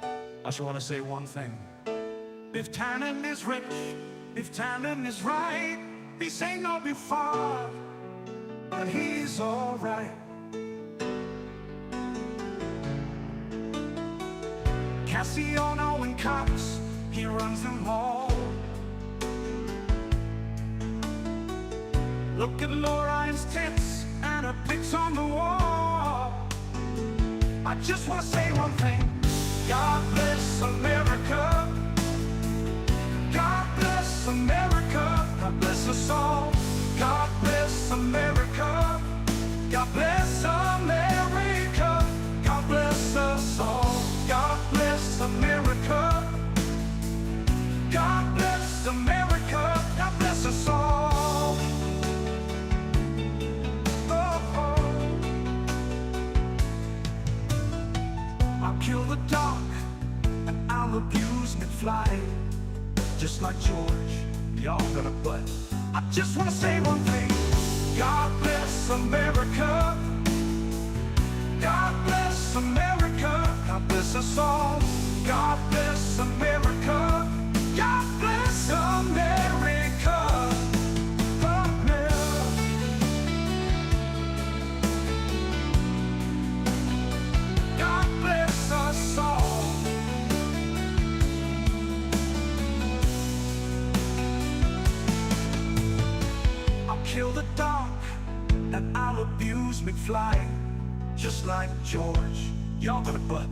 I just want to say one thing. If tannin is rich, if tannin is right, this ain't no be far, but he's alright. Cassiono and Cox, he runs them all. Look at Lorraine's tits and her pics on the wall. I just want to say one thing. God bless America. God bless America. God bless us all. God bless America. God bless America. God bless us all. God bless America. God bless America. God bless us all. I'll kill the dog and I'll abuse McFly. Just like George, y'all gonna butt. I just wanna say one thing. God bless America. God bless America. God bless us all. God bless America. God bless America. God bless us all. I'll kill the dog and I'll abuse McFly. Just like George, y'all gonna butt.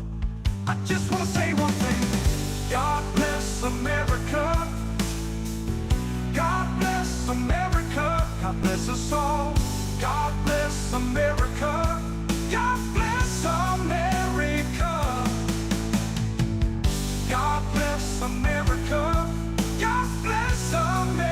I just wanna say one thing. God bless America. God bless America. God bless us all. God bless America. God bless America. God bless America. God bless America.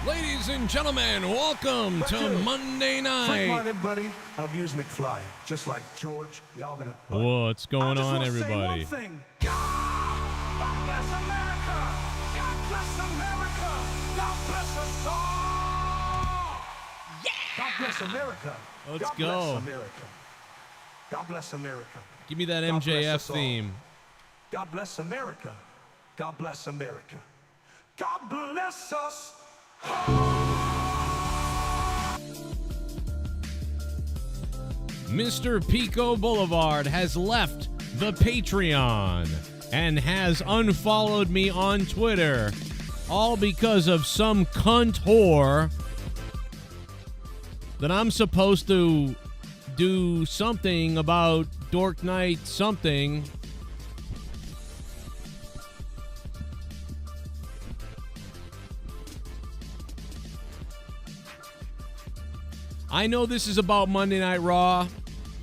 Ladies and gentlemen, welcome to Monday Frank night. Martin, buddy. I'll abuse McFly. Just like George, y'all gonna. What's going I just on, wanna say everybody? one thing. God bless America. God bless America. God bless us all. Yeah. God bless America. Let's God go. Bless America. God bless America. Give me that God bless MJF us all. theme. God bless America. God bless America. God bless us. Mr. Pico Boulevard has left the Patreon and has unfollowed me on Twitter, all because of some cunt whore that I'm supposed to do something about Dork Night something. I know this is about Monday Night Raw.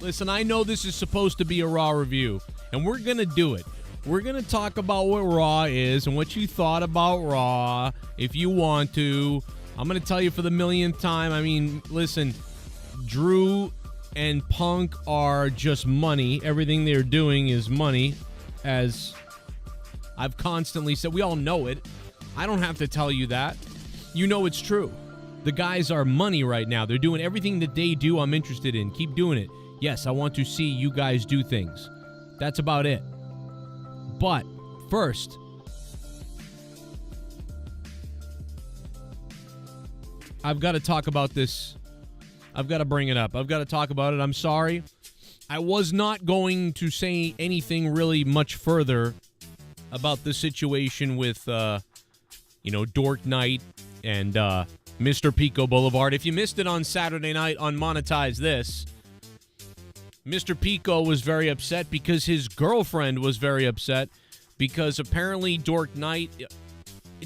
Listen, I know this is supposed to be a Raw review, and we're going to do it. We're going to talk about what Raw is and what you thought about Raw, if you want to. I'm going to tell you for the millionth time. I mean, listen, Drew and Punk are just money. Everything they're doing is money, as I've constantly said. We all know it. I don't have to tell you that. You know it's true. The guys are money right now. They're doing everything that they do I'm interested in. Keep doing it. Yes, I want to see you guys do things. That's about it. But first, I've got to talk about this. I've got to bring it up. I've got to talk about it. I'm sorry. I was not going to say anything really much further about the situation with, Dork Night and Mr. Pico Boulevard. If you missed it on Saturday night on Monetize This, Mr. Pico was very upset because his girlfriend was very upset because apparently Dork Night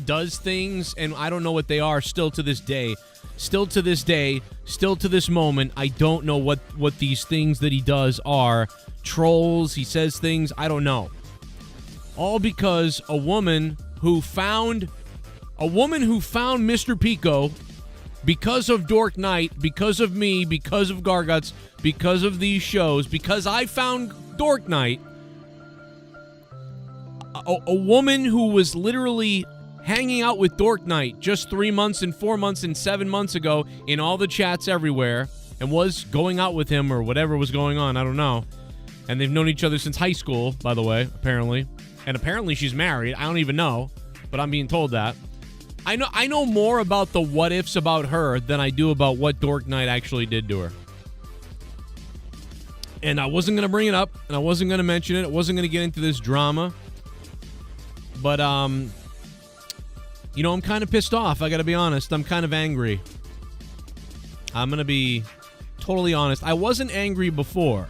does things, and I don't know what they are still to this day. Still to this day, still to this moment, I don't know what these things that he does are. Trolls, he says things, I don't know. All because a woman who found Mr. Pico because of Dork Night, because of me, because of Garguts, because of these shows, because I found Dork Night, a woman who was literally hanging out with Dork Knight just 3 months and 4 months and 7 months ago in all the chats everywhere, and was going out with him or whatever was going on. I don't know. And they've known each other since high school, by the way, apparently. And apparently she's married. I don't even know, but I'm being told that. I know more about the what ifs about her than I do about what Dork Knight actually did to her. And I wasn't going to bring it up, and I wasn't going to mention it. I wasn't going to get into this drama. But, you know, I'm kind of pissed off. I got to be honest. I'm kind of angry. I'm going to be totally honest. I wasn't angry before.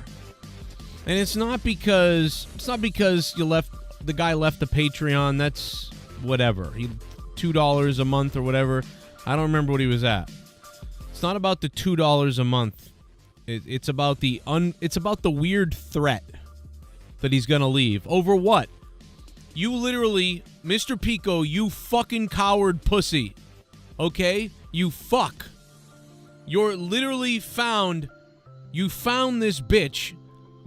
And it's not because the guy left the Patreon. That's whatever. He $2 a month or whatever. I don't remember what he was at. It's not about the $2 a month. It's about the weird threat that he's gonna leave. Over what? You literally, Mr. Pico, you fucking coward pussy. Okay? You fuck. You're literally you found this bitch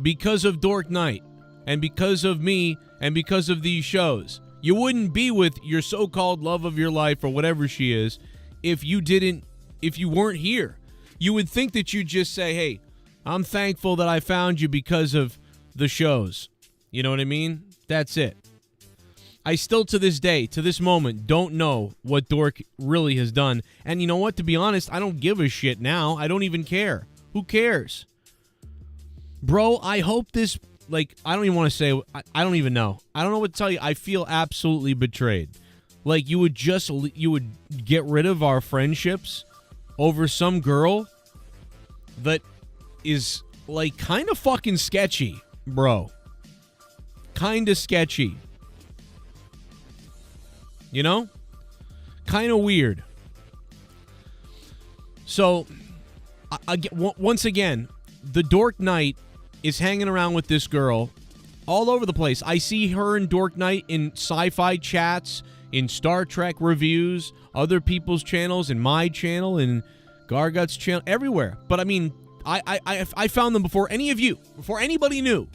because of Dork Knight and because of me and because of these shows. You wouldn't be with your so-called love of your life or whatever she is if you weren't here. You would think that you'd just say, hey, I'm thankful that I found you because of the shows. You know what I mean? That's it. I still, to this day, to this moment, don't know what Dork really has done. And you know what? To be honest, I don't give a shit now. I don't even care. Who cares? Bro, I hope this, like, I don't even want to say, I don't even know. I don't know what to tell you. I feel absolutely betrayed. Like, you would get rid of our friendships over some girl that is, like, kind of fucking sketchy, bro. Kind of sketchy. You know? Kind of weird. So, once again, the Dork Knight is hanging around with this girl all over the place. I see her and Dork Knight in sci-fi chats, in Star Trek reviews, other people's channels, in my channel, in Gargut's channel, everywhere. But I mean, I found them before anybody knew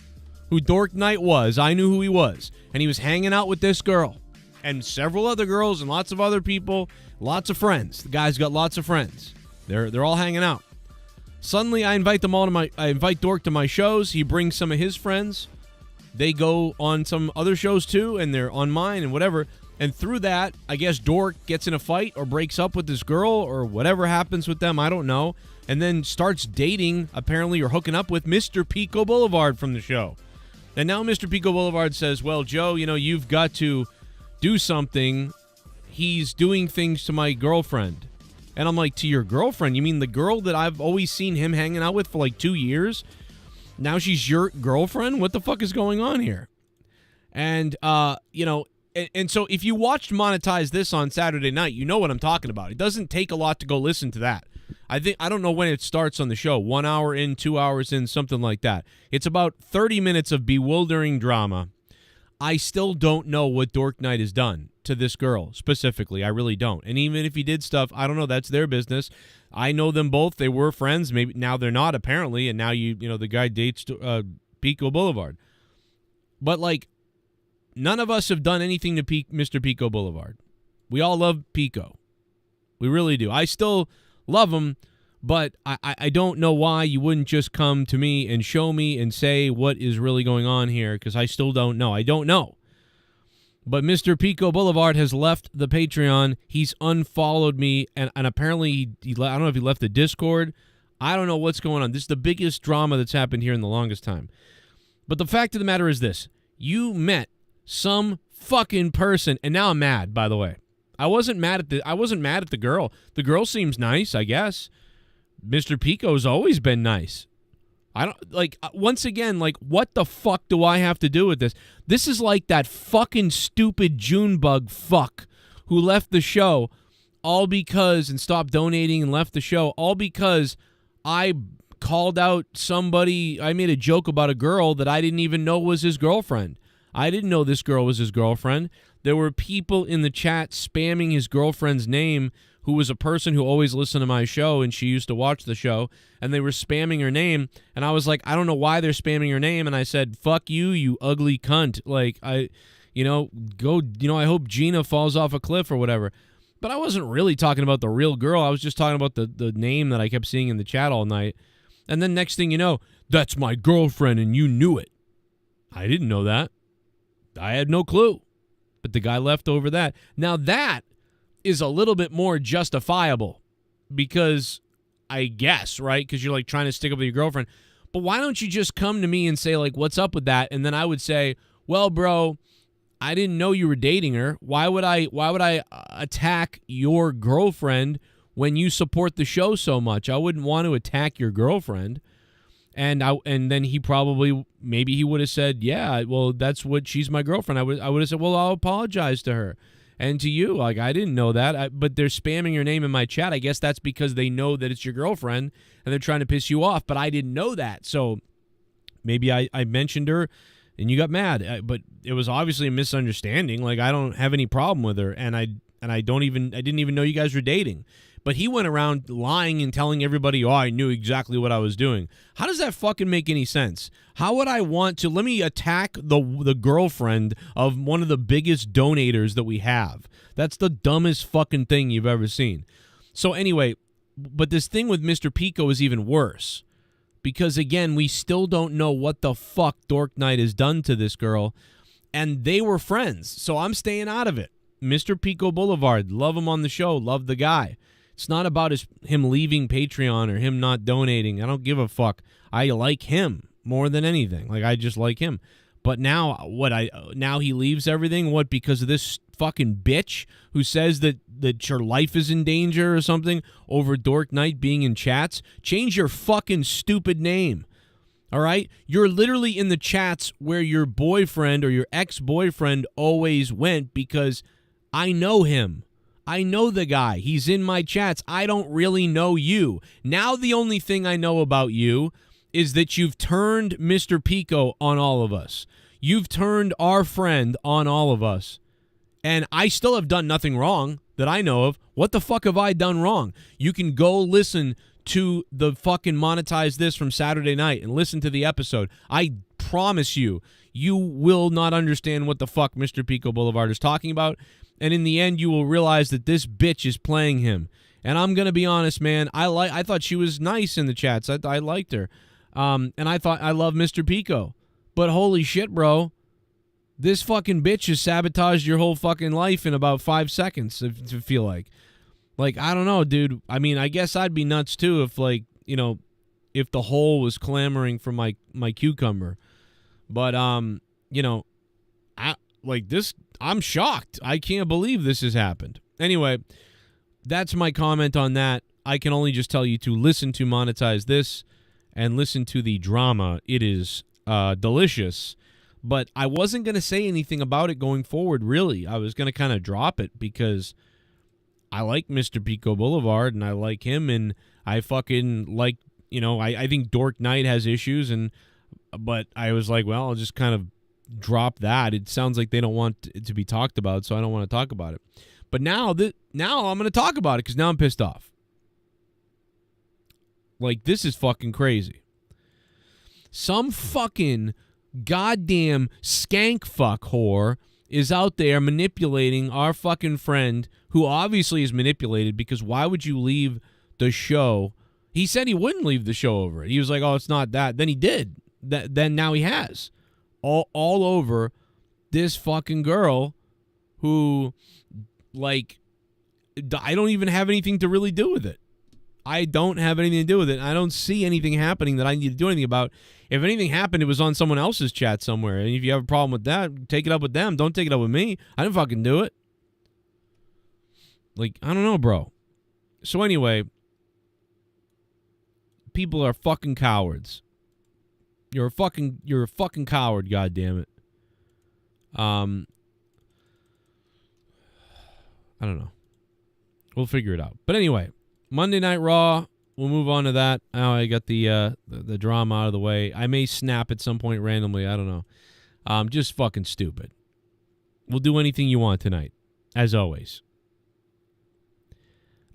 who Dork Knight was. I knew who he was. And he was hanging out with this girl and several other girls and lots of other people, lots of friends. The guy's got lots of friends. They're all hanging out. Suddenly, I invite Dork to my shows. He brings some of his friends. They go on some other shows too, and they're on mine and whatever. And through that, I guess Dork gets in a fight or breaks up with this girl or whatever happens with them. I don't know. And then starts dating, apparently, or hooking up with Mr. Pico Boulevard from the show. And now Mr. Pico Boulevard says, well, Joe, you know, you've got to do something. He's doing things to my girlfriend. And I'm like, to your girlfriend? You mean the girl that I've always seen him hanging out with for like 2 years? Now she's your girlfriend? What the fuck is going on here? And, you know, and so if you watched Monetize This on Saturday night, you know what I'm talking about. It doesn't take a lot to go listen to that. I don't know when it starts on the show. 1 hour in, 2 hours in, something like that. It's about 30 minutes of bewildering drama. I still don't know what Dork Knight has done to this girl specifically. I really don't. And even if he did stuff, I don't know. That's their business. I know them both. They were friends. Maybe now they're not, apparently. And now you know the guy dates Pico Boulevard. But like, none of us have done anything to Mr. Pico Boulevard. We all love Pico. We really do. I still love him, but I don't know why you wouldn't just come to me and show me and say what is really going on here, because I still don't know. I don't know. But Mr. Pico Boulevard has left the Patreon. He's unfollowed me, and apparently, I don't know if he left the Discord. I don't know what's going on. This is the biggest drama that's happened here in the longest time. But the fact of the matter is this. You met some fucking person, and now I'm mad, by the way. I wasn't mad at the girl. The girl seems nice, I guess. Mr. Pico's always been nice. I don't, like, once again, like, what the fuck do I have to do with this? This is like that fucking stupid Junebug fuck who left the show all because, and stopped donating and left the show, all because I called out somebody, I made a joke about a girl that I didn't even know was his girlfriend. I didn't know this girl was his girlfriend. There were people in the chat spamming his girlfriend's name who was a person who always listened to my show, and she used to watch the show, and they were spamming her name, and I was like, I don't know why they're spamming her name, and I said, fuck you, you ugly cunt. Like, I hope Gina falls off a cliff or whatever. But I wasn't really talking about the real girl. I was just talking about the name that I kept seeing in the chat all night. And then next thing you know, that's my girlfriend, and you knew it. I didn't know that. I had no clue. But the guy left over that. Now that is a little bit more justifiable because I guess, right? Because you're like trying to stick up with your girlfriend. But why don't you just come to me and say, like, what's up with that? And then I would say, well, bro, I didn't know you were dating her. Why would I attack your girlfriend when you support the show so much? I wouldn't want to attack your girlfriend. And then he probably, maybe he would have said, yeah, well, that's what, she's my girlfriend. I would have said, well, I'll apologize to her. And to you, like, I didn't know that. But they're spamming your name in my chat. I guess that's because they know that it's your girlfriend and they're trying to piss you off. But I didn't know that. So maybe I mentioned her and you got mad. But it was obviously a misunderstanding. Like, I don't have any problem with her. And I didn't even know you guys were dating. But he went around lying and telling everybody, oh, I knew exactly what I was doing. How does that fucking make any sense? How would I want to, let me attack the girlfriend of one of the biggest donators that we have? That's the dumbest fucking thing you've ever seen. So anyway, but this thing with Mr. Pico is even worse. Because again, we still don't know what the fuck Dork Knight has done to this girl. And they were friends, so I'm staying out of it. Mr. Pico Boulevard, love him on the show, love the guy. It's not about him leaving Patreon or him not donating. I don't give a fuck. I like him more than anything. Like, I just like him. But now, now he leaves everything? What, because of this fucking bitch who says that your life is in danger or something over Dork Knight being in chats? Change your fucking stupid name. All right? You're literally in the chats where your boyfriend or your ex-boyfriend always went because I know him. I know the guy. He's in my chats. I don't really know you. Now the only thing I know about you is that you've turned Mr. Pico on all of us. You've turned our friend on all of us. And I still have done nothing wrong that I know of. What the fuck have I done wrong? You can go listen to the fucking Monetize This from Saturday night and listen to the episode. I promise you, you will not understand what the fuck Mr. Pico Boulevard is talking about. And in the end, you will realize that this bitch is playing him. And I'm going to be honest, man. I thought she was nice in the chats. I liked her. And I thought I love Mr. Pico. But holy shit, bro. This fucking bitch has sabotaged your whole fucking life in about 5 seconds, to feel like. Like, I don't know, dude. I mean, I guess I'd be nuts, too, if, like, you know, if the hole was clamoring for my cucumber. But, you know, I'm shocked. I can't believe this has happened. Anyway, that's my comment on that. I can only just tell you to listen to Monetize This and listen to the drama. It is delicious. But I wasn't going to say anything about it going forward, really. I was going to kind of drop it because I like Mr. Pico Boulevard and I like him and I fucking like, you know, I think Dork Knight has issues but I was like, well, I'll just kind of drop that. It sounds like they don't want it to be talked about, so I don't want to talk about it. But now I'm going to talk about it because now I'm pissed off. Like, this is fucking crazy. Some fucking goddamn skank fuck whore is out there manipulating our fucking friend, who obviously is manipulated because why would you leave the show? He said he wouldn't leave the show over it. He was like, oh, it's not that. Then he did. Then now he has. All over this fucking girl who, like, I don't even have anything to really do with it. I don't have anything to do with it. I don't see anything happening that I need to do anything about. If anything happened, it was on someone else's chat somewhere. And if you have a problem with that, take it up with them. Don't take it up with me. I didn't fucking do it. Like, I don't know, bro. So anyway, people are fucking cowards. You're a fucking coward, goddammit. I don't know. We'll figure it out. But anyway, Monday Night Raw, we'll move on to that. Now I got the drama out of the way. I may snap at some point randomly. I don't know. Just fucking stupid. We'll do anything you want tonight, as always.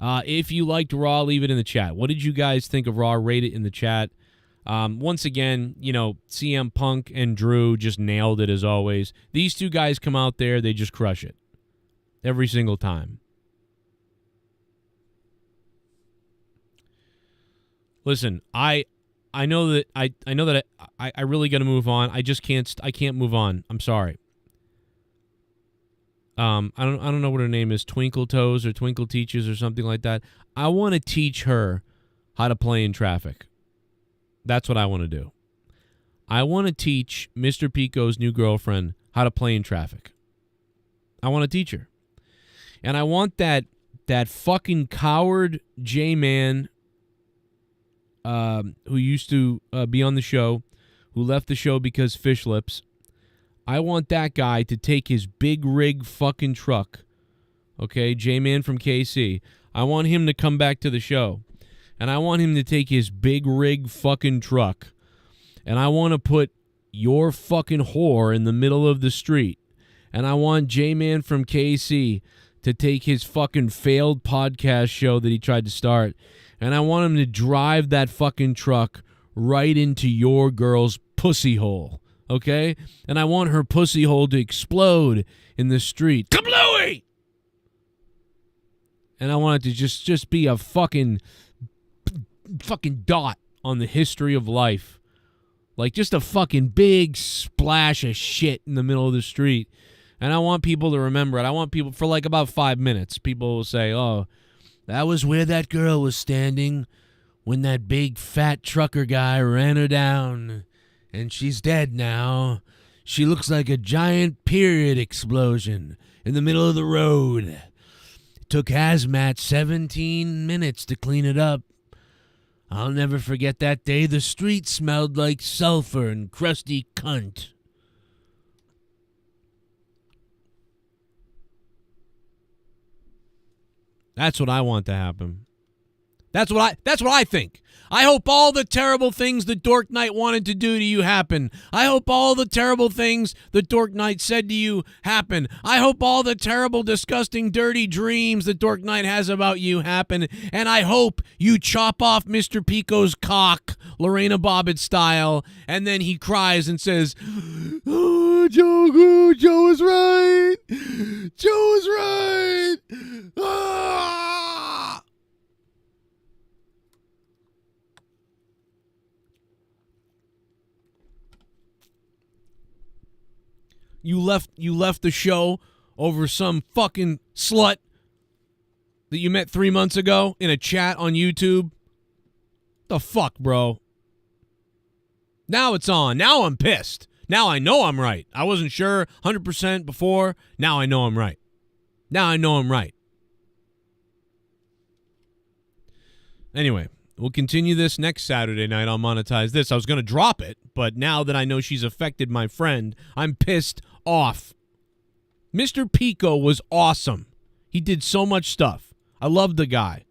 If you liked Raw, leave it in the chat. What did you guys think of Raw? Rate it in the chat. Once again, CM Punk and Drew just nailed it as always. These two guys come out there, they just crush it. Every single time. Listen, I know that I really got to move on. I can't move on. I'm sorry. I don't know what her name is, Twinkle Toes or Twinkle Teaches or something like that. I want to teach her how to play in traffic. That's what I want to do. I want to teach Mr. Pico's new girlfriend how to play in traffic. I want to teach her. And I want that fucking coward J-Man who used to be on the show, who left the show because fish lips. I want that guy to take his big rig fucking truck, okay, J-Man from KC. I want him to come back to the show. And I want him to take his big rig fucking truck. And I want to put your fucking whore in the middle of the street. And I want J-Man from KC to take his fucking failed podcast show that he tried to start. And I want him to drive that fucking truck right into your girl's pussy hole. Okay? And I want her pussy hole to explode in the street. Kablooey! And I want it to just be a fucking dot on the history of life. Like just a fucking big splash of shit in the middle of the street. And I want people to remember it. I want people, for like about 5 minutes, people will say, oh, that was where that girl was standing when that big fat trucker guy ran her down. And she's dead now. She looks like a giant period explosion in the middle of the road. It took Hazmat 17 minutes to clean it up. I'll never forget that day the street smelled like sulfur and crusty cunt. That's what I want to happen. That's what I think. I hope all the terrible things that Dork Knight wanted to do to you happen. I hope all the terrible things that Dork Knight said to you happen. I hope all the terrible, disgusting, dirty dreams that Dork Knight has about you happen. And I hope you chop off Mr. Pico's cock, Lorena Bobbitt style, and then he cries and says, oh, Joe was right. Joe was right. Ah! You left the show over some fucking slut that you met 3 months ago in a chat on YouTube. The fuck, bro? Now it's on. Now I'm pissed. Now I know I'm right. I wasn't sure 100% before. Now I know I'm right. Now I know I'm right. Anyway, we'll continue this next Saturday night. I'll monetize this. I was going to drop it, but now that I know she's affected my friend, I'm pissed off. Mr. Pico was awesome. He did so much stuff. I love the guy.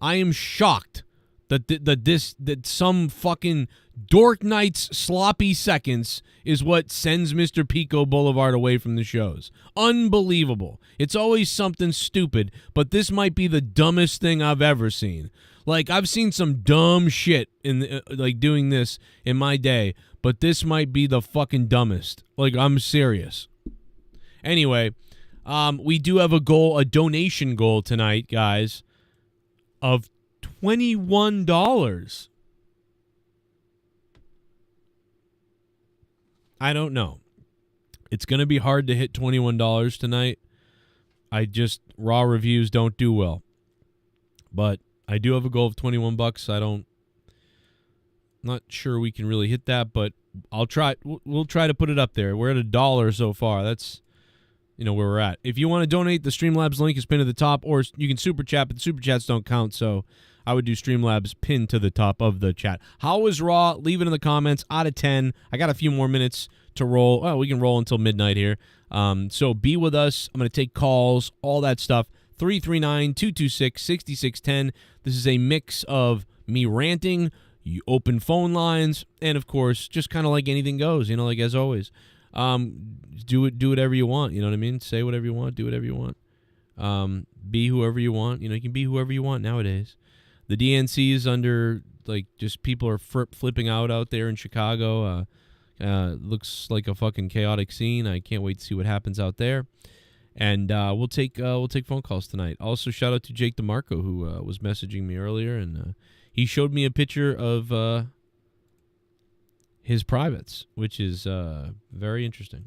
I am shocked that some fucking Dork Knight's sloppy seconds is what sends Mr. Pico Boulevard away from the shows. Unbelievable. It's always something stupid, but this might be the dumbest thing I've ever seen. Like, I've seen some dumb shit in doing this in my day, but this might be the fucking dumbest. Like, I'm serious. Anyway, we do have a donation goal tonight, guys, of $21. I don't know. It's going to be hard to hit $21 tonight. Raw reviews don't do well. But I do have a goal of $21. Not sure we can really hit that, but I'll try. We'll try to put it up there. We're at $1 so far. That's, where we're at. If you want to donate, the Streamlabs link is pinned at the top, or you can super chat, but the super chats don't count, so I would do Streamlabs pinned to the top of the chat. How was Raw? Leave it in the comments. Out of 10. I got a few more minutes to roll. Oh, we can roll until midnight here. So be with us. I'm going to take calls, all that stuff. 339-226-6610. This is a mix of me ranting, you open phone lines, and of course, just kind of like anything goes, like as always. Do whatever you want, you know what I mean? Say whatever you want, do whatever you want. be whoever you want. You know, you can be whoever you want nowadays. The DNC is under, like, just people are flipping out there in Chicago. Looks like a fucking chaotic scene. I can't wait to see what happens out there. And we'll take phone calls tonight. Also, shout out to Jake DeMarco, who was messaging me earlier, and he showed me a picture of his privates, which is very interesting.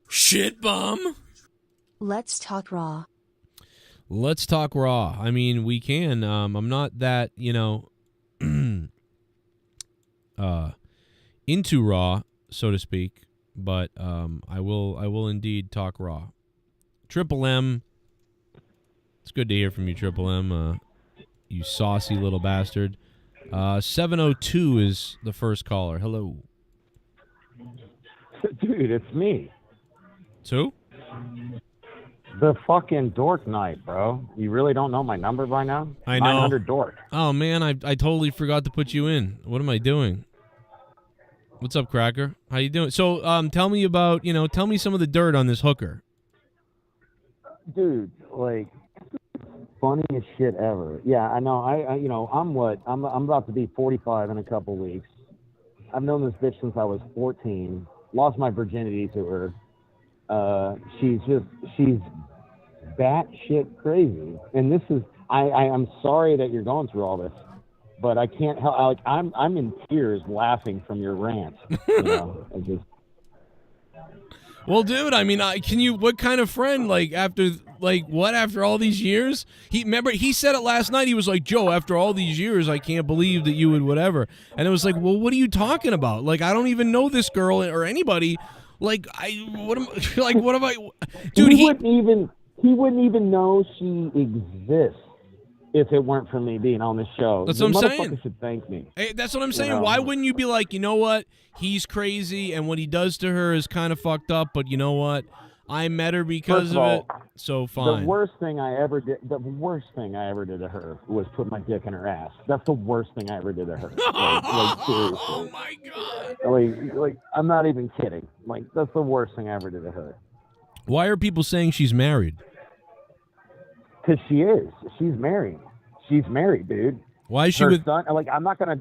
Shit bum. Let's talk Raw. Let's talk Raw. I mean, we can. I'm not that, into Raw, so to speak, but I will indeed talk Raw. Triple M. It's good to hear from you, Triple M. You saucy little bastard. 702 is the first caller. Hello. Dude, it's me. It's who? The fucking Dork night, bro. You really don't know my number by now? I know. 900 Dork. Oh, man, I totally forgot to put you in. What am I doing? What's up, Cracker? How you doing? So, tell me about, tell me some of the dirt on this hooker. Dude, like, funniest shit ever. Yeah, I know. I'm about to be 45 in a couple weeks. I've known this bitch since I was 14. Lost my virginity to her. She's batshit crazy. And this is, I'm sorry that you're going through all this, but I can't help. Like, I'm in tears laughing from your rant. Well, dude, I mean, what kind of friend, after all these years? He said it last night. He was like, Joe, after all these years, I can't believe that you would whatever. And it was like, well, what are you talking about? Like, I don't even know this girl or anybody. Like, what am I, dude, he wouldn't even know she exists if it weren't for me being on the show. That's what I'm saying. Motherfucker should thank me. Hey, that's what I'm saying. Why wouldn't you be like, you know what? He's crazy, and what he does to her is kind of fucked up, but you know what? I met her because of it, so fine. The worst thing I ever did to her was put my dick in her ass. That's the worst thing I ever did to her. Seriously. Oh my God. Like, I'm not even kidding. Like, that's the worst thing I ever did to her. Why are people saying she's married? Because she is. She's married. She's married, dude. Why is she her son? Like, I'm not gonna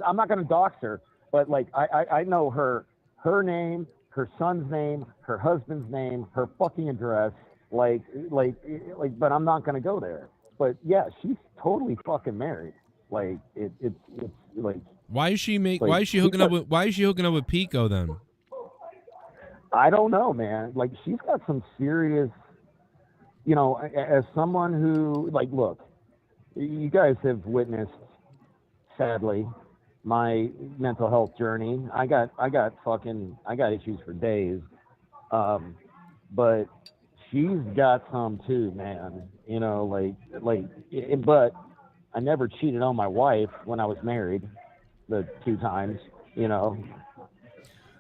dox her, but like, I know her name, her son's name, her husband's name, her fucking address. Like, but I'm not gonna go there. But yeah, she's totally fucking married. Like, it's like. Why is she hooking up with Pico then? I don't know, man. Like, she's got some serious. As someone who, like, look, you guys have witnessed, sadly, my mental health journey. I got issues for days. But she's got some too, man. But I never cheated on my wife when I was married, the 2 times,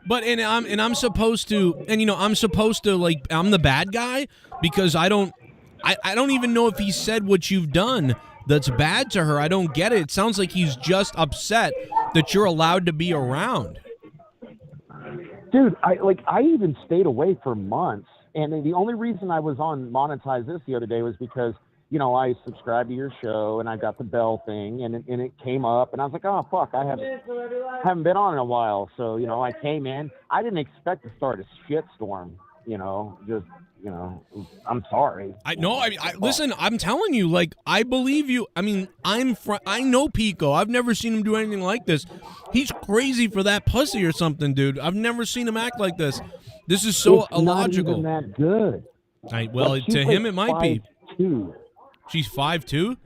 But I'm supposed to like, I'm the bad guy because I don't even know if he said what you've done that's bad to her. I don't get it. It sounds like he's just upset that you're allowed to be around. Dude, I even stayed away for months, and the only reason I was on Monetize This the other day was because I subscribed to your show and I got the bell thing and it came up and I was like, oh fuck, I haven't been on in a while. So, I came in. I didn't expect to start a shitstorm, I'm sorry. Listen, I'm telling you, like, I believe you. I mean, I know Pico. I've never seen him do anything like this. He's crazy for that pussy or something, dude. I've never seen him act like this. This is so illogical. Not even that good. To him it might be. 5'2". She's 5'2"?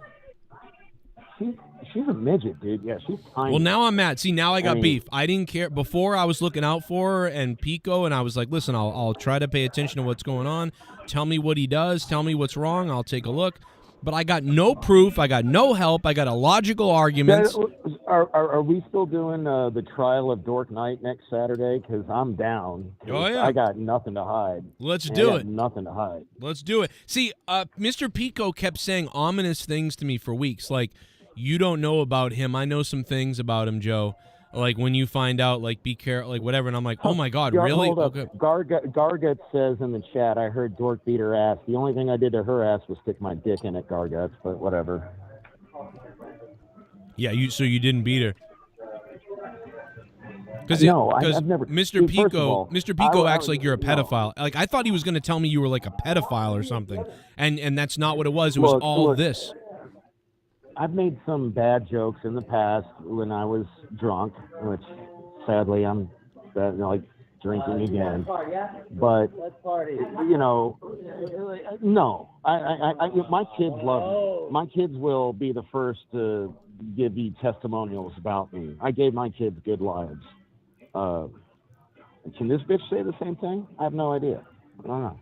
She's a midget, dude. Yeah, she's tiny. Well, now I'm mad. See, now I got beef. I didn't care. Before, I was looking out for her and Pico, and I was like, listen, I'll try to pay attention to what's going on. Tell me what he does. Tell me what's wrong. I'll take a look. But I got no proof. I got no help. I got illogical arguments. Are we still doing the trial of Dork Night next Saturday? Because I'm down. Oh, yeah. I got nothing to hide. Let's do it. Nothing to hide. Let's do it. See, Mr. Pico kept saying ominous things to me for weeks. Like, you don't know about him. I know some things about him, Joe. like when you find out, like be careful, like whatever. And I'm like, oh my God, really? Hold up. Okay. Gargut says in the chat, I heard Dork beat her ass. The only thing I did to her ass was stick my dick in it, Garguts, but whatever. Yeah, so you didn't beat her. No, I've never. Mr. See, first of all, Mr. Pico acts like you're a no. pedophile. Like I thought he was going to tell me you were like a pedophile or something, and that's not what it was. It was all this. I've made some bad jokes in the past when I was drunk, which sadly I'm like drinking again. But you know, no, I my kids love me. My kids will be the first to give you testimonials about me. I gave my kids good lives. Can this bitch say the same thing? I have no idea. I don't know.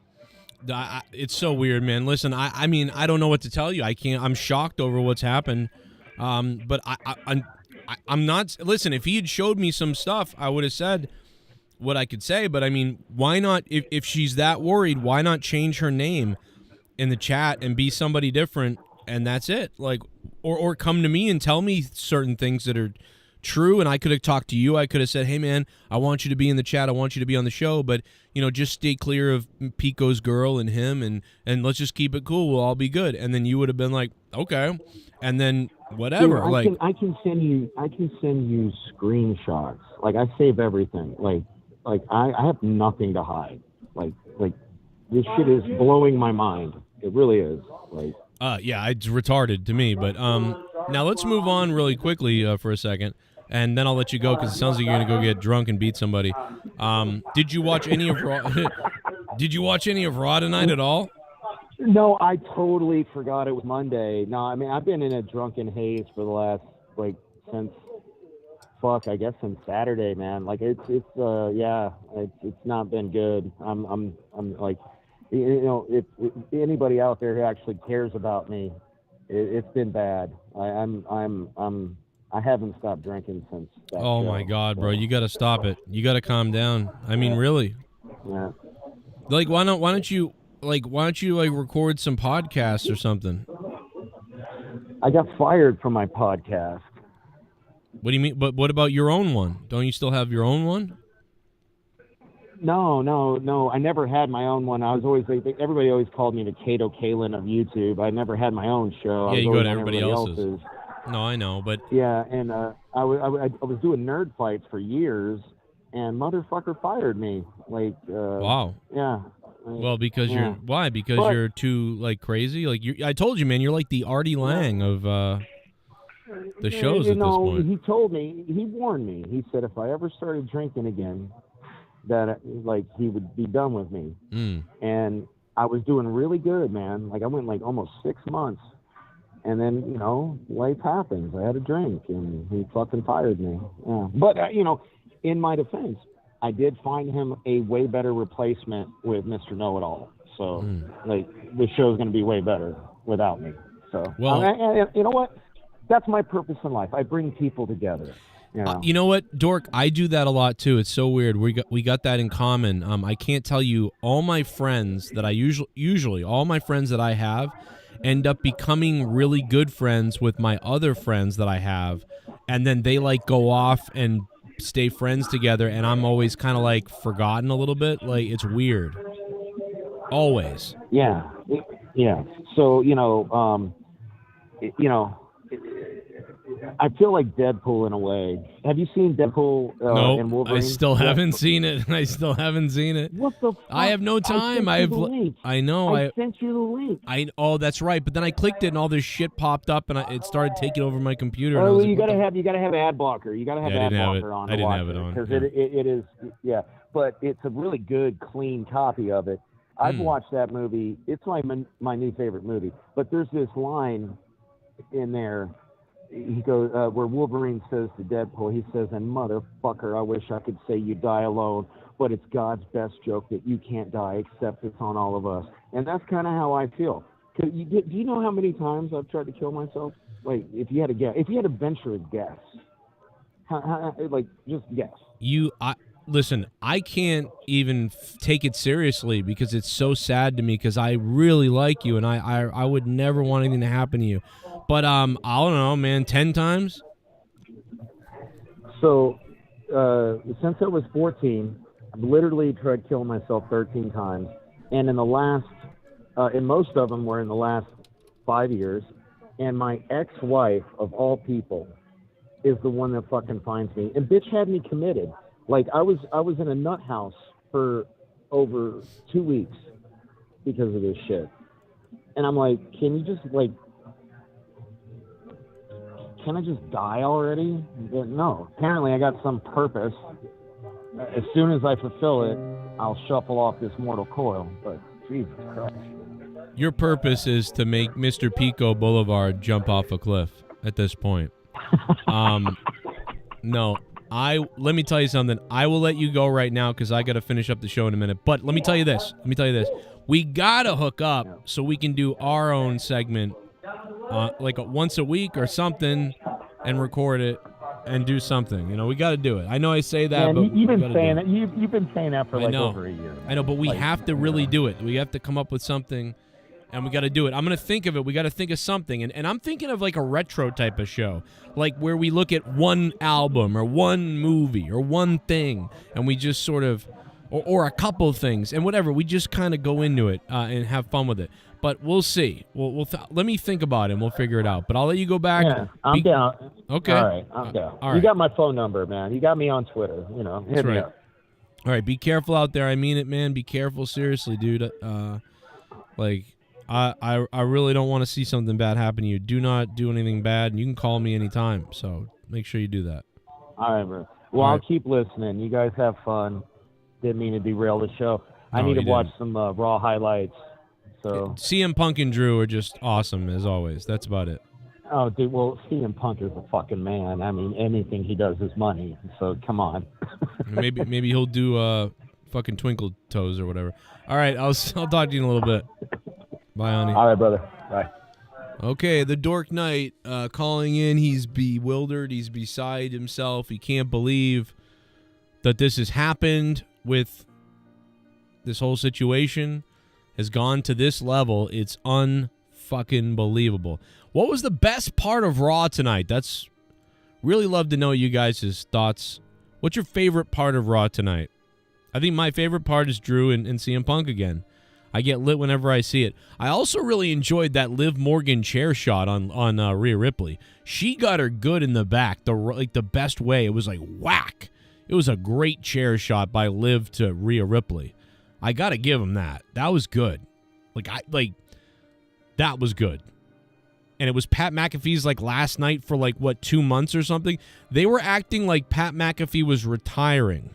It's so weird, man. Listen, I mean, I don't know what to tell you. I'm shocked over what's happened. But I'm not. Listen, if he had showed me some stuff, I would have said what I could say. But I mean, why not? If she's that worried, why not change her name in the chat and be somebody different? And that's it. Like, or come to me and tell me certain things that are true, and I could have talked to you. I could have said, hey man, I want you to be in the chat, I want you to be on the show, but you know, just stay clear of Pico's girl and him, and let's just keep it cool, we'll all be good. And then you would have been like, okay, and then whatever. Dude, I can send you screenshots. Like I save everything. Like I have nothing to hide. Like this shit is blowing my mind. It really is. Like yeah, it's retarded to me. But now let's move on really quickly for a second. And then I'll let you go because it sounds like you're gonna go get drunk and beat somebody. Did you watch any of Raw? Did you watch any of Raw tonight at all? No, I totally forgot it was Monday. No, I mean I've been in a drunken haze for the last since Saturday, man. Like it's not been good. I'm like, you know, if anybody out there who actually cares about me, it's been bad. I haven't stopped drinking since that show. My God, bro, you got to stop it. You got to calm down. I mean, really. Yeah. Like, why don't you record some podcasts or something? I got fired from my podcast. What do you mean? But what about your own one? Don't you still have your own one? No. I never had my own one. I was always everybody always called me the Kato Kalin of YouTube. I never had my own show. Yeah, you go to everybody else's. No, I know, but yeah, and I was doing nerd fights for years, and motherfucker fired me. Like, wow. Yeah. Well, because you're too like crazy. Like I told you, man, you're like the Artie Lang of the shows at this point. He told me, he warned me. He said if I ever started drinking again, that like he would be done with me. And I was doing really good, man. Like I went like almost 6 months. And then, you know, life happens. I had a drink, and he fucking fired me. Yeah. But, you know, in my defense, I did find him a way better replacement with Mr. Know-It-All. So, like, the show's going to be way better without me. So, well, you know what? That's my purpose in life. I bring people together. You know what, Dork? I do that a lot, too. It's so weird. We got that in common. I can't tell you all my friends that I usually all my friends that I have end up becoming really good friends with my other friends that I have, and then they like go off and stay friends together, and I'm always kind of like forgotten a little bit. Like it's weird. Always. Yeah. So I feel like Deadpool in a way. Have you seen Deadpool and Wolverine? I still haven't seen it. What the fuck? I have no time. I know. I sent you the link. Oh, that's right. But then I clicked it and all this shit popped up and it started taking over my computer. Oh, and you gotta have ad blocker. You gotta have ad blocker on. I didn't have it on because it is but it's a really good clean copy of it. I've watched that movie. It's my new favorite movie. But there's this line in there. He goes where Wolverine says to Deadpool, he says, "And motherfucker, I wish I could say you die alone, but it's God's best joke that you can't die, except it's on all of us." And that's kind of how I feel. Do you know how many times I've tried to kill myself? Like, if you had to venture a guess, like just guess. Listen, I can't even take it seriously because it's so sad to me because I really like you and I would never want anything to happen to you. But I don't know, man, 10 times? So since I was 14, I've literally tried killing myself 13 times. And in the last, and most of them were in the last 5 years. And my ex-wife, of all people, is the one that fucking finds me. And bitch had me committed. Like, I was in a nut house for over 2 weeks because of this shit. And I'm like, can you just, like, can I just die already? But no. Apparently I got some purpose. As soon as I fulfill it, I'll shuffle off this mortal coil. But Jesus Christ. Your purpose is to make Mr. Pico Boulevard jump off a cliff at this point. No. Let me tell you something. I will let you go right now because I got to finish up the show in a minute. But let me tell you this. We got to hook up so we can do our own segment like once a week or something and record it and do something. You know, we got to do it. I know I say that, Man, but you've been saying that. You've been saying that for like know. over a year. I know, but we have to really do it. We have to come up with something, and we got to do it. I'm going to think of it. We got to think of something. And I'm thinking of like a retro type of show, like where we look at one album or one movie or one thing, and we just sort of, or a couple of things, and whatever. We just kind of go into it and have fun with it. But we'll see. Let me think about it, and we'll figure it out. But I'll let you go back. Yeah, I'm down. Okay. All right, I'm down. All right. You got my phone number, man. You got me on Twitter. You know, hit me up. All right, be careful out there. I mean it, man. Be careful, seriously, dude. Like, I really don't want to see something bad happen to you. Do not do anything bad, and you can call me anytime. So make sure you do that. All right, bro. Well, I'll keep listening. You guys have fun. Didn't mean to derail the show. I need to watch some Raw highlights. So CM Punk and Drew are just awesome as always. That's about it. Oh, dude. Well, CM Punk is a fucking man. I mean, anything he does is money. So come on. maybe he'll do fucking Twinkle Toes or whatever. All right, I'll talk to you in a little bit. Bye, honey. All right, brother. Bye. Okay, the Dork Knight calling in. He's bewildered. He's beside himself. He can't believe that this has happened with this whole situation. Has gone to this level. It's unfucking believable. What was the best part of Raw tonight? That's really love to know you guys' thoughts. What's your favorite part of Raw tonight? I think my favorite part is Drew and CM Punk again. I get lit whenever I see it. I also really enjoyed that Liv Morgan chair shot on Rhea Ripley. She got her good in the back, the best way. It was like whack. It was a great chair shot by Liv to Rhea Ripley. I gotta give him that. That was good. That was good. And it was Pat McAfee's last night for 2 months or something. They were acting like Pat McAfee was retiring,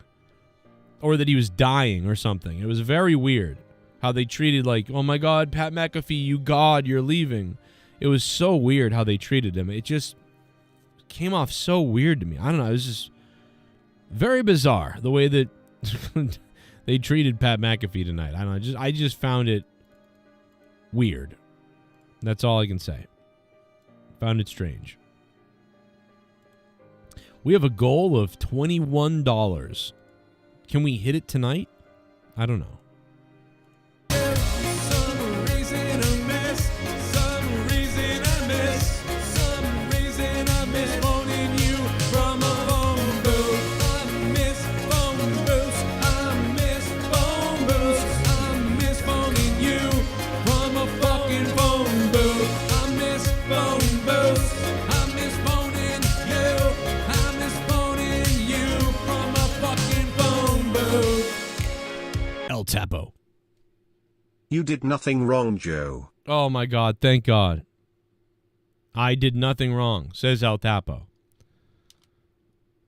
or that he was dying or something. It was very weird how they treated oh my God, Pat McAfee, you God, you're leaving. It was so weird how they treated him. It just came off so weird to me. I don't know. It was just very bizarre the way that they treated Pat McAfee tonight. I don't know. I just found it weird. That's all I can say. Found it strange. We have a goal of $21. Can we hit it tonight? I don't know. Tapo. You did nothing wrong, Joe. Oh my God, thank God. I did nothing wrong, says El Tapo.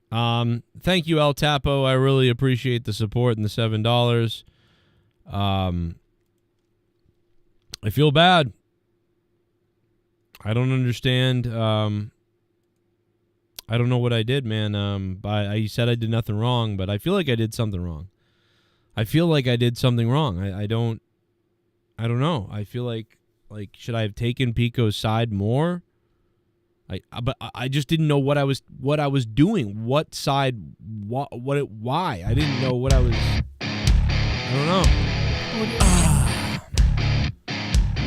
Thank you, El Tapo. I really appreciate the support and the $7. I feel bad. I don't understand. I don't know what I did, man. He said I did nothing wrong, but I feel like I did something wrong. I feel like I did something wrong. I don't know. I feel like should I have taken Pico's side more? But I just didn't know what I was doing. What side? Why? I didn't know what I was. I don't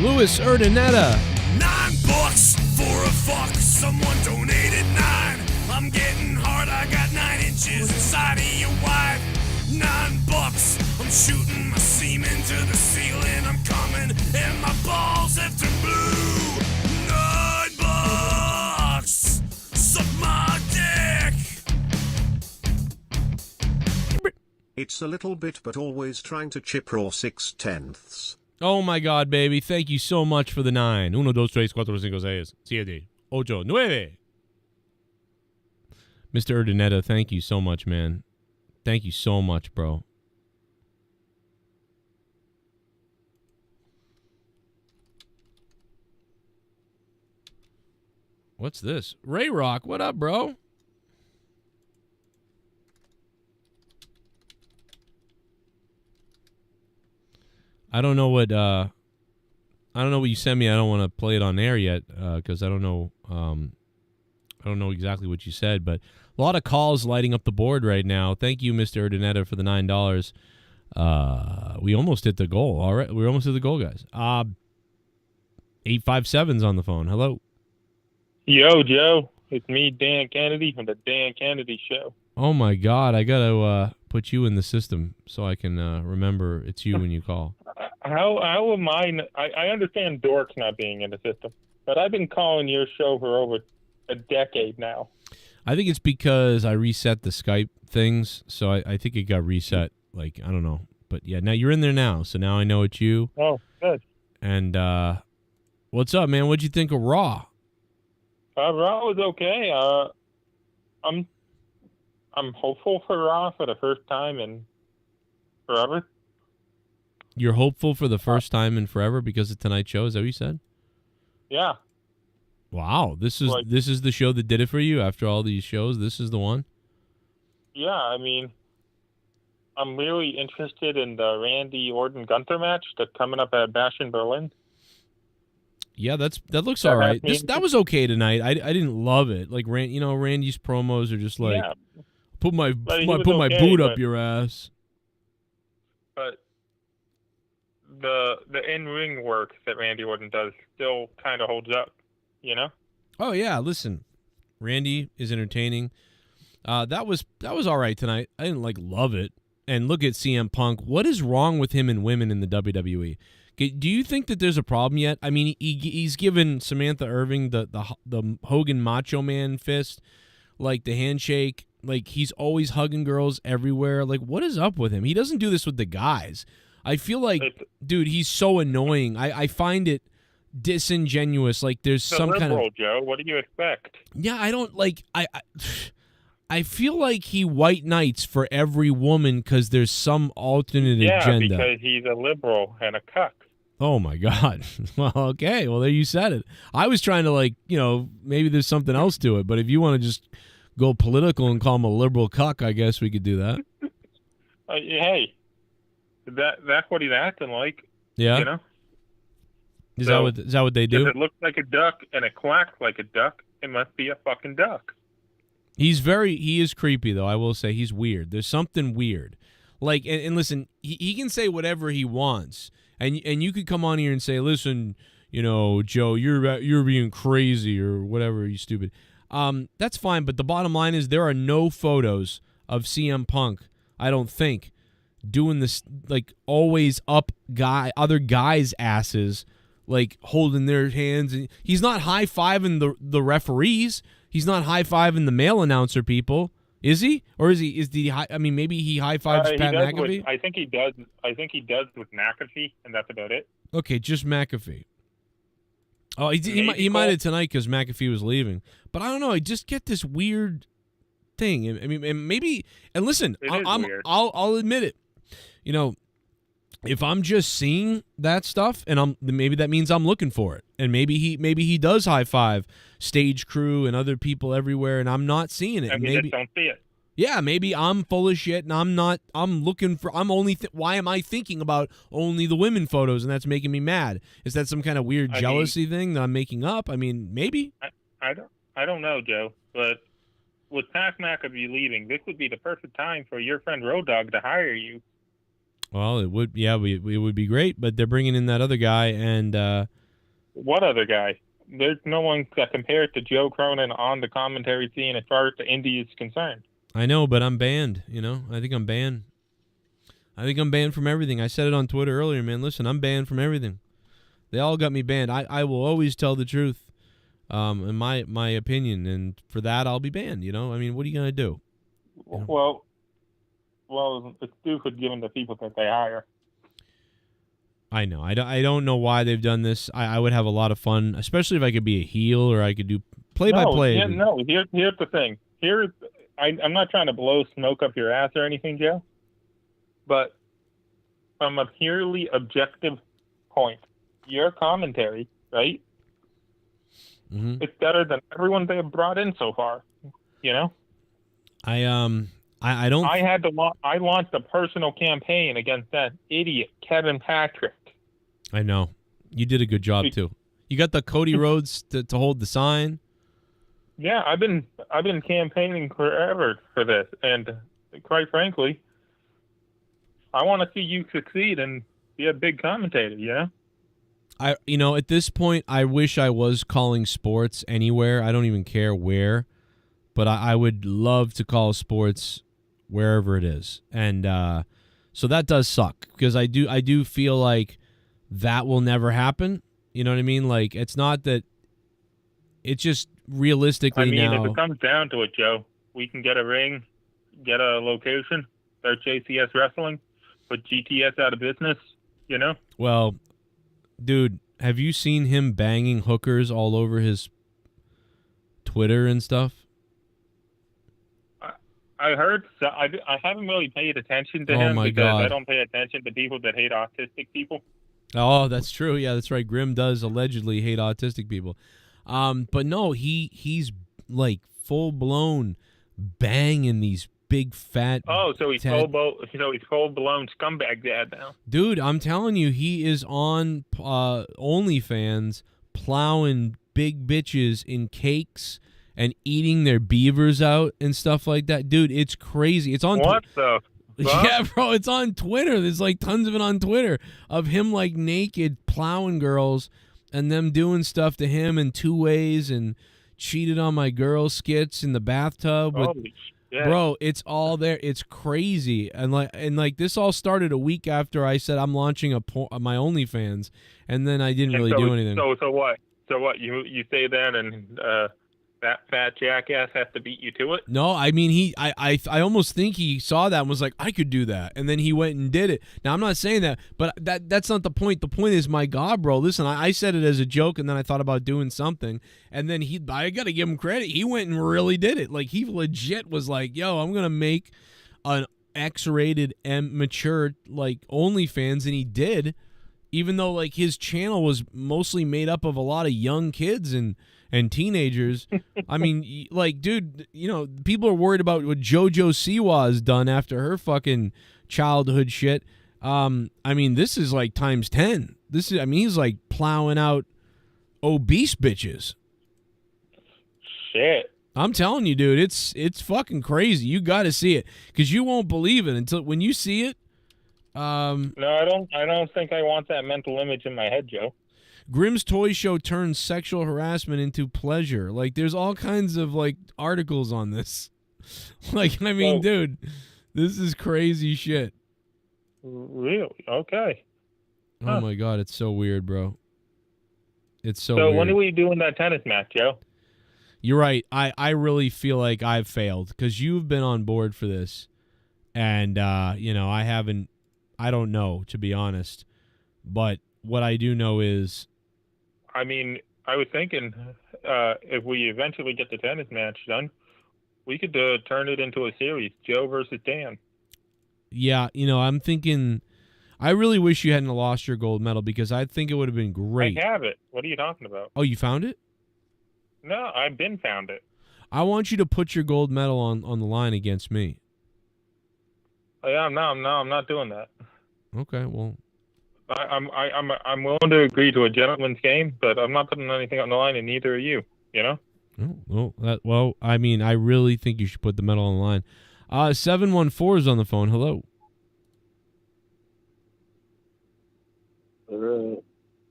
know. Louis Urdaneta. $9 for a fuck. Someone donated $9. I'm getting hard, I got 9 inches inside of your wife. $9, I'm shooting my semen to the ceiling. I'm coming and my balls have turned blue. $9, suck my dick. It's a little bit but always trying to chip raw 6/10. Oh my God, baby. Thank you so much for the 9. 1, 2, 3, 4, 5, 6, 7, 8, 9. Mr. Urdaneta, thank you so much, man. Thank you so much, bro. What's this? Ray Rock, what up, bro? I don't know what you sent me. I don't want to play it on air yet because I don't know exactly what you said, but a lot of calls lighting up the board right now. Thank you, Mr. Urdaneta, for the $9. We almost hit the goal. All right, we almost hit the goal, guys. 857's on the phone. Hello. Yo, Joe. It's me, Dan Kennedy, from the Dan Kennedy Show. Oh my God, I gotta put you in the system so I can remember it's you when you call. How am I understand Dork's not being in the system, but I've been calling your show for over a decade now. I think it's because I reset the Skype things, so I think it got reset. Like, I don't know. But yeah, now you're in there now, so now I know it's you. Oh, good. And what's up, man? What'd you think of Raw? Raw was okay. I'm hopeful for Raw for the first time in forever. You're hopeful for the first time in forever because of tonight's show? Is that what you said? Yeah. Wow, this is the show that did it for you after all these shows? This is the one? Yeah, I mean, I'm really interested in the Randy Orton-Gunther match that's coming up at Bash in Berlin. Yeah, that looks all right. That was okay tonight. I didn't love it. Like, Randy's promos are just like, put my boot up your ass. But the in-ring work that Randy Orton does still kind of holds up, you know? Oh yeah, listen, Randy is entertaining. That was all right tonight. I didn't love it. And look at CM Punk. What is wrong with him and women in the WWE? Do you think that there's a problem yet? I mean, he's given Samantha Irving the Hogan Macho Man fist, like the handshake. Like, he's always hugging girls everywhere. Like, what is up with him? He doesn't do this with the guys. I feel like, dude, he's so annoying. I find it disingenuous. Like, there's some kind of Joe. What do you expect? Yeah, I don't like. I feel like he white knights for every woman because there's some alternate agenda. Yeah, because he's a liberal and a cuck. Oh, my God. Well, okay. Well, there you said it. I was trying to, maybe there's something else to it. But if you want to just go political and call him a liberal cuck, I guess we could do that. Hey, that's what he's acting like. Yeah? You know? Is that what they do? If it looks like a duck and it quacks like a duck, it must be a fucking duck. He is creepy, though. I will say he's weird. There's something weird. Like, and listen, he can say whatever he wants. And you could come on here and say, listen, Joe, you're being crazy or whatever, you stupid. That's fine, but the bottom line is there are no photos of CM Punk, I don't think, doing this, like, always up other guys' asses, like, holding their hands. And he's not high-fiving the referees. He's not high-fiving the male announcer people. Is he? Or maybe he high-fives Pat McAfee? I think he does. I think he does with McAfee, and that's about it. Okay, just McAfee. Oh, he might have tonight because McAfee was leaving. But I don't know. I just get this weird thing. I mean, and maybe. And listen, I'll admit it. If I'm just seeing that stuff, and maybe that means I'm looking for it, and maybe he does high five stage crew and other people everywhere, and I'm not seeing it. And maybe just don't see it. Yeah, maybe I'm full of shit, and I'm looking for. Why am I thinking about only the women photos, and that's making me mad? Is that some kind of weird jealousy thing that I'm making up? I mean, maybe. I don't know, Joe, but with Pat McAfee leaving, this would be the perfect time for your friend Road Dogg to hire you. Well, it would. Yeah, it would be great, but they're bringing in that other guy, and what other guy? there's no one that compares to Joe Cronin on the commentary scene as far as the indie is concerned. I know, but I'm banned, you know? I think I'm banned. I think I'm banned from everything. I said it on Twitter earlier, man. Listen, I'm banned from everything. They all got me banned. I will always tell the truth, in my opinion, and for that I'll be banned, you know? I mean, what are you going to do? You know? Well, it's stupid given the people that they hire. I know. I don't know why they've done this. I would have a lot of fun, especially if I could be a heel or I could do play-by-play. Here's the thing. I'm not trying to blow smoke up your ass or anything, Joe, but from a purely objective point, your commentary, right? Mm-hmm. It's better than everyone they have brought in so far. You know. I don't. I launched a personal campaign against that idiot Kevin Patrick. I know. You did a good job too. You got the Cody Rhodes to hold the sign. Yeah, I've been campaigning forever for this, and quite frankly, I want to see you succeed and be a big commentator. You know. At this point, I wish I was calling sports anywhere. I don't even care where, but I would love to call sports wherever it is, and so that does suck because I do feel like that will never happen. You know what I mean? Like, it's not that. It's just realistically now. If it comes down to it, Joe, we can get a ring, get a location, start JCS Wrestling, put GTS out of business. You know? Well, dude, have you seen him banging hookers all over his Twitter and stuff? I heard. So I haven't really paid attention to him because God. I don't pay attention to people that hate autistic people. Oh, that's true. Yeah, that's right. Grim does allegedly hate autistic people. But no, he's like full blown banging these big fat. Oh, so he's full blown scumbag dad now. Dude, I'm telling you, he is on OnlyFans plowing big bitches in cakes and eating their beavers out and stuff like that. Dude, it's crazy. It's on what the fuck? Yeah, bro, it's on Twitter. There's like tons of it on Twitter of him like naked plowing girls and them doing stuff to him in two ways and cheated on my girl skits in the bathtub. Holy shit. Bro, it's all there. It's crazy. And like this all started a week after I said I'm launching my OnlyFans, and then I didn't really do anything. So what? So what? You say that and that fat jackass has to beat you to it? No, I mean I almost think he saw that and was like, I could do that, and then he went and did it. Now I'm not saying that, but that's not the point. The point is, my God, bro, listen, I said it as a joke, and then I thought about doing something, and then I got to give him credit. He went and really did it. Like, he legit was like, yo, I'm gonna make an X-rated and mature like OnlyFans, and he did, even though like his channel was mostly made up of a lot of young kids and teenagers. I mean, like, dude, you know, people are worried about what JoJo Siwa has done after her fucking childhood shit. I mean, this is like times 10. He's like plowing out obese bitches. Shit. I'm telling you, dude, it's fucking crazy. You got to see it because you won't believe it until when you see it. No, I don't think I want that mental image in my head, Joe. Grimm's Toy Show turns sexual harassment into pleasure. Like, there's all kinds of, like, articles on this. Like, I mean, dude, this is crazy shit. Really? Okay. Oh, my God, it's so weird, bro. It's so weird. So when are we doing that tennis match, Joe? You're right. I really feel like I've failed because you've been on board for this. And, you know, I don't know, to be honest. But what I do know is, I mean, I was thinking if we eventually get the tennis match done, we could turn it into a series, Joe versus Dan. Yeah, you know, I'm thinking, I really wish you hadn't lost your gold medal because I think it would have been great. I have it. What are you talking about? Oh, you found it? No, I've been found it. I want you to put your gold medal on the line against me. Oh, yeah, no, I'm not doing that. Okay, well. I'm willing to agree to a gentleman's game, but I'm not putting anything on the line, and neither are you. You know? Well, I mean, I really think you should put the medal on the line. 714 is on the phone. Hello.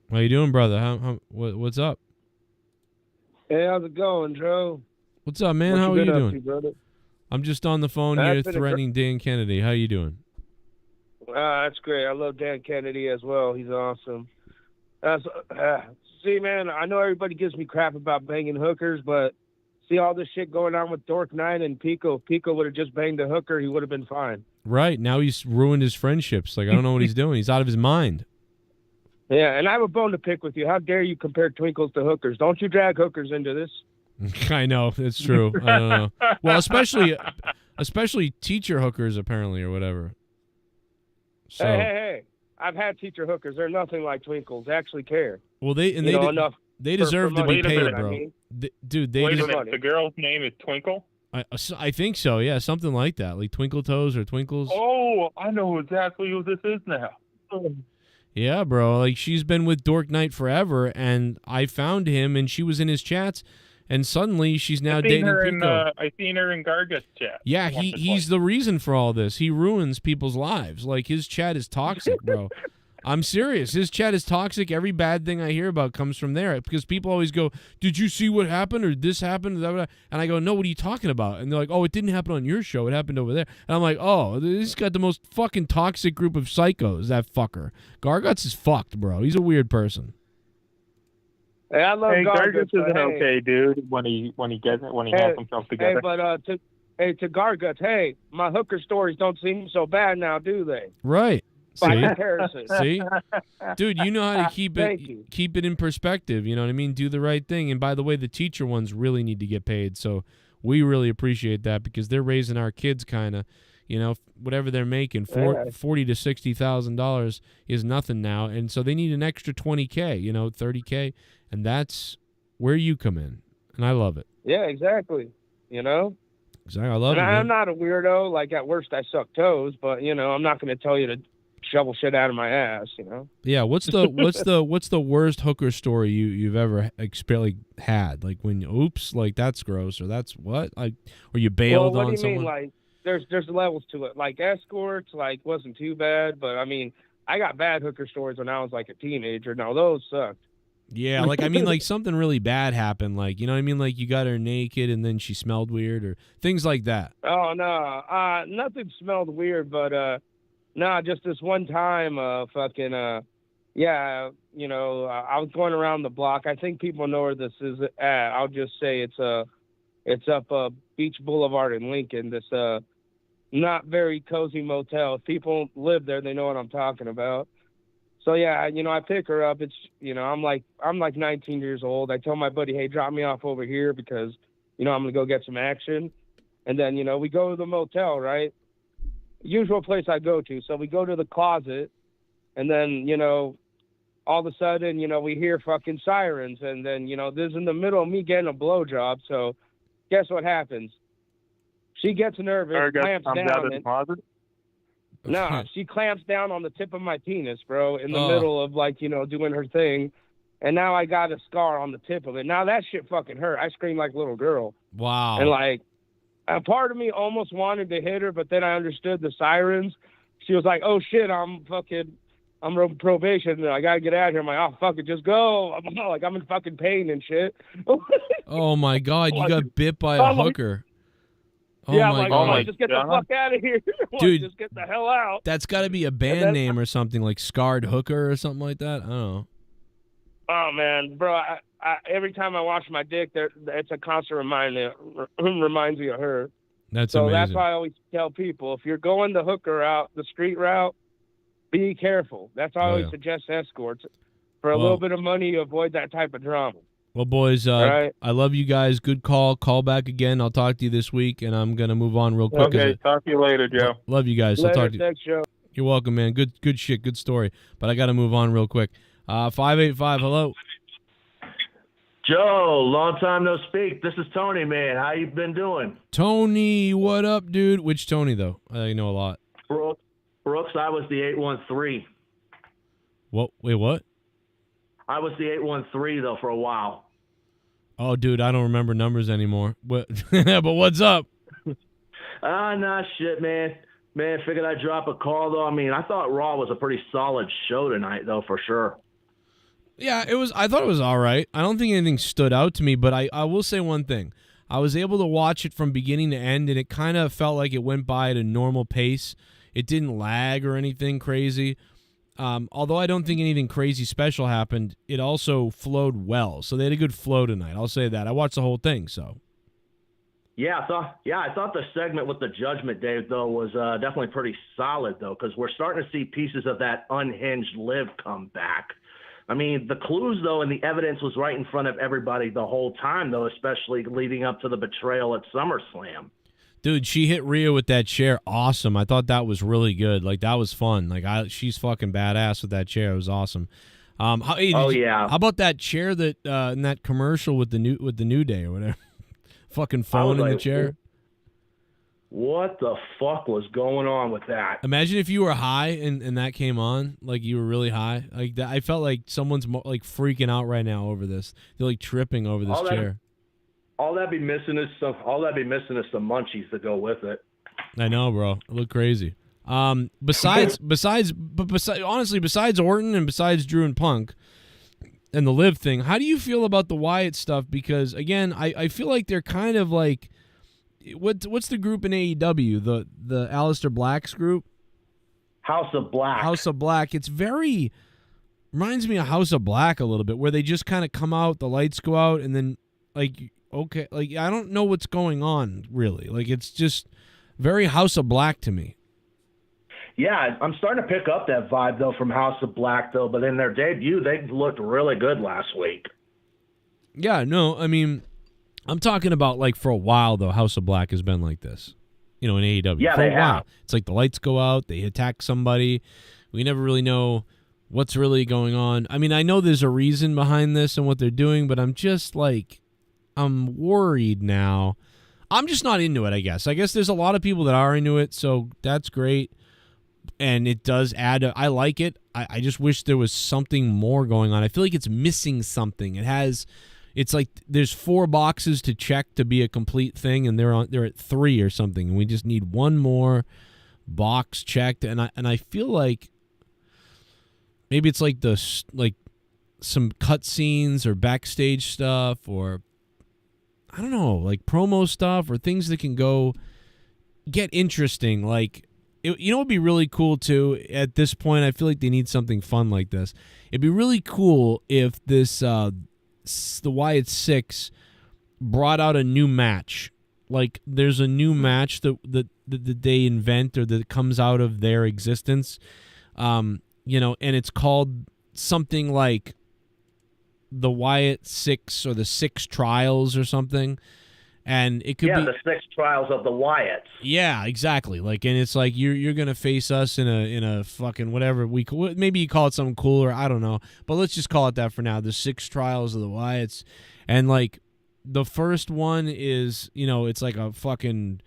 How you doing, brother? What's up? Hey, how's it going, Joe? What's up, man? What How are been you up doing? to, brother? I'm just on the phone That's here been threatening Dan Kennedy. How you doing? That's great. I love Dan Kennedy as well. He's awesome. See, man, I know everybody gives me crap about banging hookers, but see all this shit going on with Dork 9 and Pico. If Pico would have just banged a hooker, he would have been fine. Right. Now he's ruined his friendships. Like, I don't know what he's doing. He's out of his mind. Yeah, and I have a bone to pick with you. How dare you compare twinkles to hookers? Don't you drag hookers into this? I know. It's true. I don't know. Well, especially teacher hookers, apparently, or whatever. So, Hey. I've had teacher hookers. They're nothing like twinkles. They actually care. well, they They deserve to be Wait a paid, minute, bro. I mean. Dude, they Wait a deserve. minute. The girl's name is Twinkle? I think so. Yeah, something like that, like Twinkle Toes or Twinkles. Oh, I know exactly who this is now. Yeah, bro. Like, she's been with Dork Knight forever, and I found him, and she was in his chats, and suddenly she's now dating Pico. I seen her in Garga's chat. Yeah, he's the reason for all this. He ruins people's lives. Like, his chat is toxic, bro. I'm serious. His chat is toxic. Every bad thing I hear about comes from there because people always go, "Did you see what happened?" or "This happened?" And I go, "No, what are you talking about?" And they're like, "Oh, it didn't happen on your show. It happened over there." And I'm like, "Oh, this got the most fucking toxic group of psychos. That fucker. Garguts is fucked, bro. He's a weird person." Hey, I love Gargus is but an hey. okay dude when he has himself together. Hey, to Garguts, hey, my hooker stories don't seem so bad now, do they? Right. By See? comparison. See? Dude, you know how to Thank you. keep it in perspective, you know what I mean? Do the right thing. And by the way, the teacher ones really need to get paid. So we really appreciate that because they're raising our kids kind of, you know, whatever they're making, $40,000 to $60,000 is nothing now. And so they need an extra $20K, you know, $30K, and that's where you come in. And I love it. Yeah, exactly. You know? Exactly. I love And it. I'm Man. not a weirdo. Like, at worst, I suck toes, but, you know, I'm not going to tell you to shovel shit out of my ass, you know? Yeah, what's the worst hooker story you've ever had? Like when oops, like that's gross or that's what? Like or you bailed what on do you someone? mean? Like, there's levels to it. Like, escorts, like, wasn't too bad, but I mean, I got bad hooker stories when I was like a teenager. Now those sucked. Yeah, like I mean like something really bad happened, like you know what I mean? Like you got her naked and then she smelled weird or things like that. Oh no, nothing smelled weird, but no, just this one time, yeah, you know, I was going around the block. I think people know where this is at. I'll just say it's up Beach Boulevard in Lincoln. This not very cozy motel. If people live there, they know what I'm talking about. So yeah, you know, I pick her up. It's, you know, I'm like 19 years old. I tell my buddy, hey, drop me off over here because, you know, I'm gonna go get some action. And then, you know, we go to the motel, right? Usual place I go to. So we go to the closet, and then, you know, all of a sudden, you know, we hear fucking sirens, and then, you know, this is in the middle of me getting a blowjob. So guess what happens? She gets nervous, clamps down, no, she clamps down on the tip of my penis, bro, in the middle of, like, you know, doing her thing. And now I got a scar on the tip of it. Now that shit fucking hurt. I screamed like a little girl. Wow. And, like, a part of me almost wanted to hit her, but then I understood the sirens. She was like, oh, shit, I'm on probation. I got to get out of here. I'm like, oh, fuck it, just go. I'm in fucking pain and shit. Oh, my God. You got bit by a hooker. Oh, yeah, my I'm God. like, just get the fuck out of here. Dude, just get the hell out. That's got to be a band name or something, like Scarred Hooker or something like that. I don't know. Oh, man, bro, I every time I wash my dick, it's a constant reminder. Reminds me of her. That's so amazing. that's why I always tell people, if you're going the hooker route, the street route, be careful. That's why I always suggest escorts. For a little bit of money, you avoid that type of drama. Well, boys, right. I love you guys. Good call. Call back again. I'll talk to you this week, and I'm going to move on real quick. Okay, talk to you later, Joe. Love you guys. Later, I'll talk to you. thanks, Joe. You're welcome, man. Good shit. Good story. But I got to move on real quick. 585, hello. Joe, long time no speak. This is Tony, man. How you been doing? Tony, what up, dude? Which Tony, though? I know a lot. Brooks, I was the 813. What? Wait, what? I was the 813, though, for a while. Oh, dude, I don't remember numbers anymore. But what's up? Nah, shit, man. Man, figured I'd drop a call, though. I mean, I thought Raw was a pretty solid show tonight, though, for sure. Yeah, it was. I thought it was all right. I don't think anything stood out to me, but I will say one thing. I was able to watch it from beginning to end, and it kind of felt like it went by at a normal pace. It didn't lag or anything crazy. Although I don't think anything crazy special happened, it also flowed well. So they had a good flow tonight. I'll say that. I watched the whole thing, so. Yeah, I thought the segment with the Judgment Day, though, was definitely pretty solid, though, because we're starting to see pieces of that unhinged Liv come back. I mean, the clues, though, and the evidence was right in front of everybody the whole time, though, especially leading up to the betrayal at SummerSlam. Dude, she hit Rhea with that chair. Awesome. I thought that was really good. Like, that was fun. Like, she's fucking badass with that chair. It was awesome. Yeah. How about that chair that in that commercial with the New Day or whatever? Fucking phone in the chair. What the fuck was going on with that? Imagine if you were high and that came on, like you were really high. Like that, I felt like someone's like freaking out right now over this. They're like tripping over this chair. All that'd be missing is some munchies to go with it. I know, bro. It looked crazy. Besides Orton and besides Drew and Punk and the Liv thing, how do you feel about the Wyatt stuff? Because again, I feel like they're kind of like, what's the group in AEW? The Aleister Black's group? House of Black. House of Black. It's very reminds me of House of Black a little bit, where they just kind of come out, the lights go out, and then like, okay, like I don't know what's going on really. Like it's just very House of Black to me. Yeah, I'm starting to pick up that vibe though from House of Black though. But in their debut, they looked really good last week. Yeah, no, I mean, I'm talking about like for a while though. House of Black has been like this, in AEW. Yeah, for they a while. have. It's like the lights go out, they attack somebody. We never really know what's really going on. I mean, I know there's a reason behind this and what they're doing, but I'm just like, I'm worried now. I'm just not into it, I guess. I guess there's a lot of people that are into it, so that's great. And it does add, I like it. I just wish there was something more going on. I feel like it's missing something. It's like there's 4 boxes to check to be a complete thing, and they're at 3 or something, and we just need one more box checked. And I feel like maybe it's like some cutscenes or backstage stuff, or I don't know, like promo stuff or things that can get interesting. Like, it would be really cool too. At this point, I feel like they need something fun like this. It'd be really cool if this the Wyatt Six brought out a new match. Like, there's a new match that they invent or that comes out of their existence. And it's called something like the Wyatt Six or the Six Trials or something. And it could be the 6 trials of the Wyatts. Yeah, exactly. Like, and it's like you're gonna face us in a fucking whatever maybe you call it something cooler. I don't know, but let's just call it that for now. The 6 trials of the Wyatts, and like the first one is it's like a fucking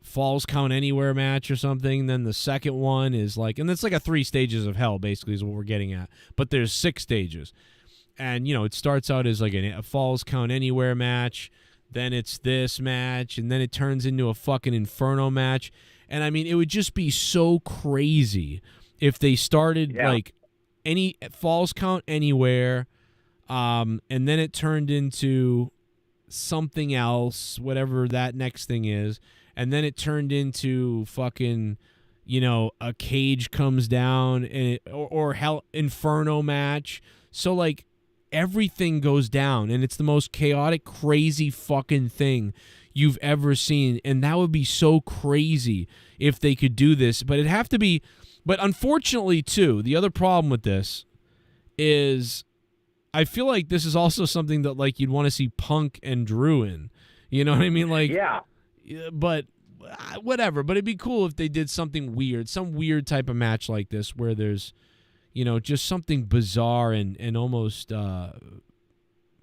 Falls Count Anywhere match or something. Then the second one is like, and it's like a 3 stages of hell basically is what we're getting at. But there's 6 stages, and it starts out as like a Falls Count Anywhere match. Then it's this match, and then it turns into a fucking Inferno match. And I mean, it would just be so crazy if they started like any Falls Count Anywhere, and then it turned into something else, whatever that next thing is, and then it turned into fucking, a cage comes down and or hell Inferno match. So like, everything goes down, and it's the most chaotic, crazy fucking thing you've ever seen, and that would be so crazy if they could do this. But it'd have to be. But unfortunately, too, the other problem with this is, I feel like this is also something that like you'd want to see Punk and Drew in. You know what I mean? Like, yeah. But whatever. But it'd be cool if they did something weird, some weird type of match like this where there's, just something bizarre and almost, but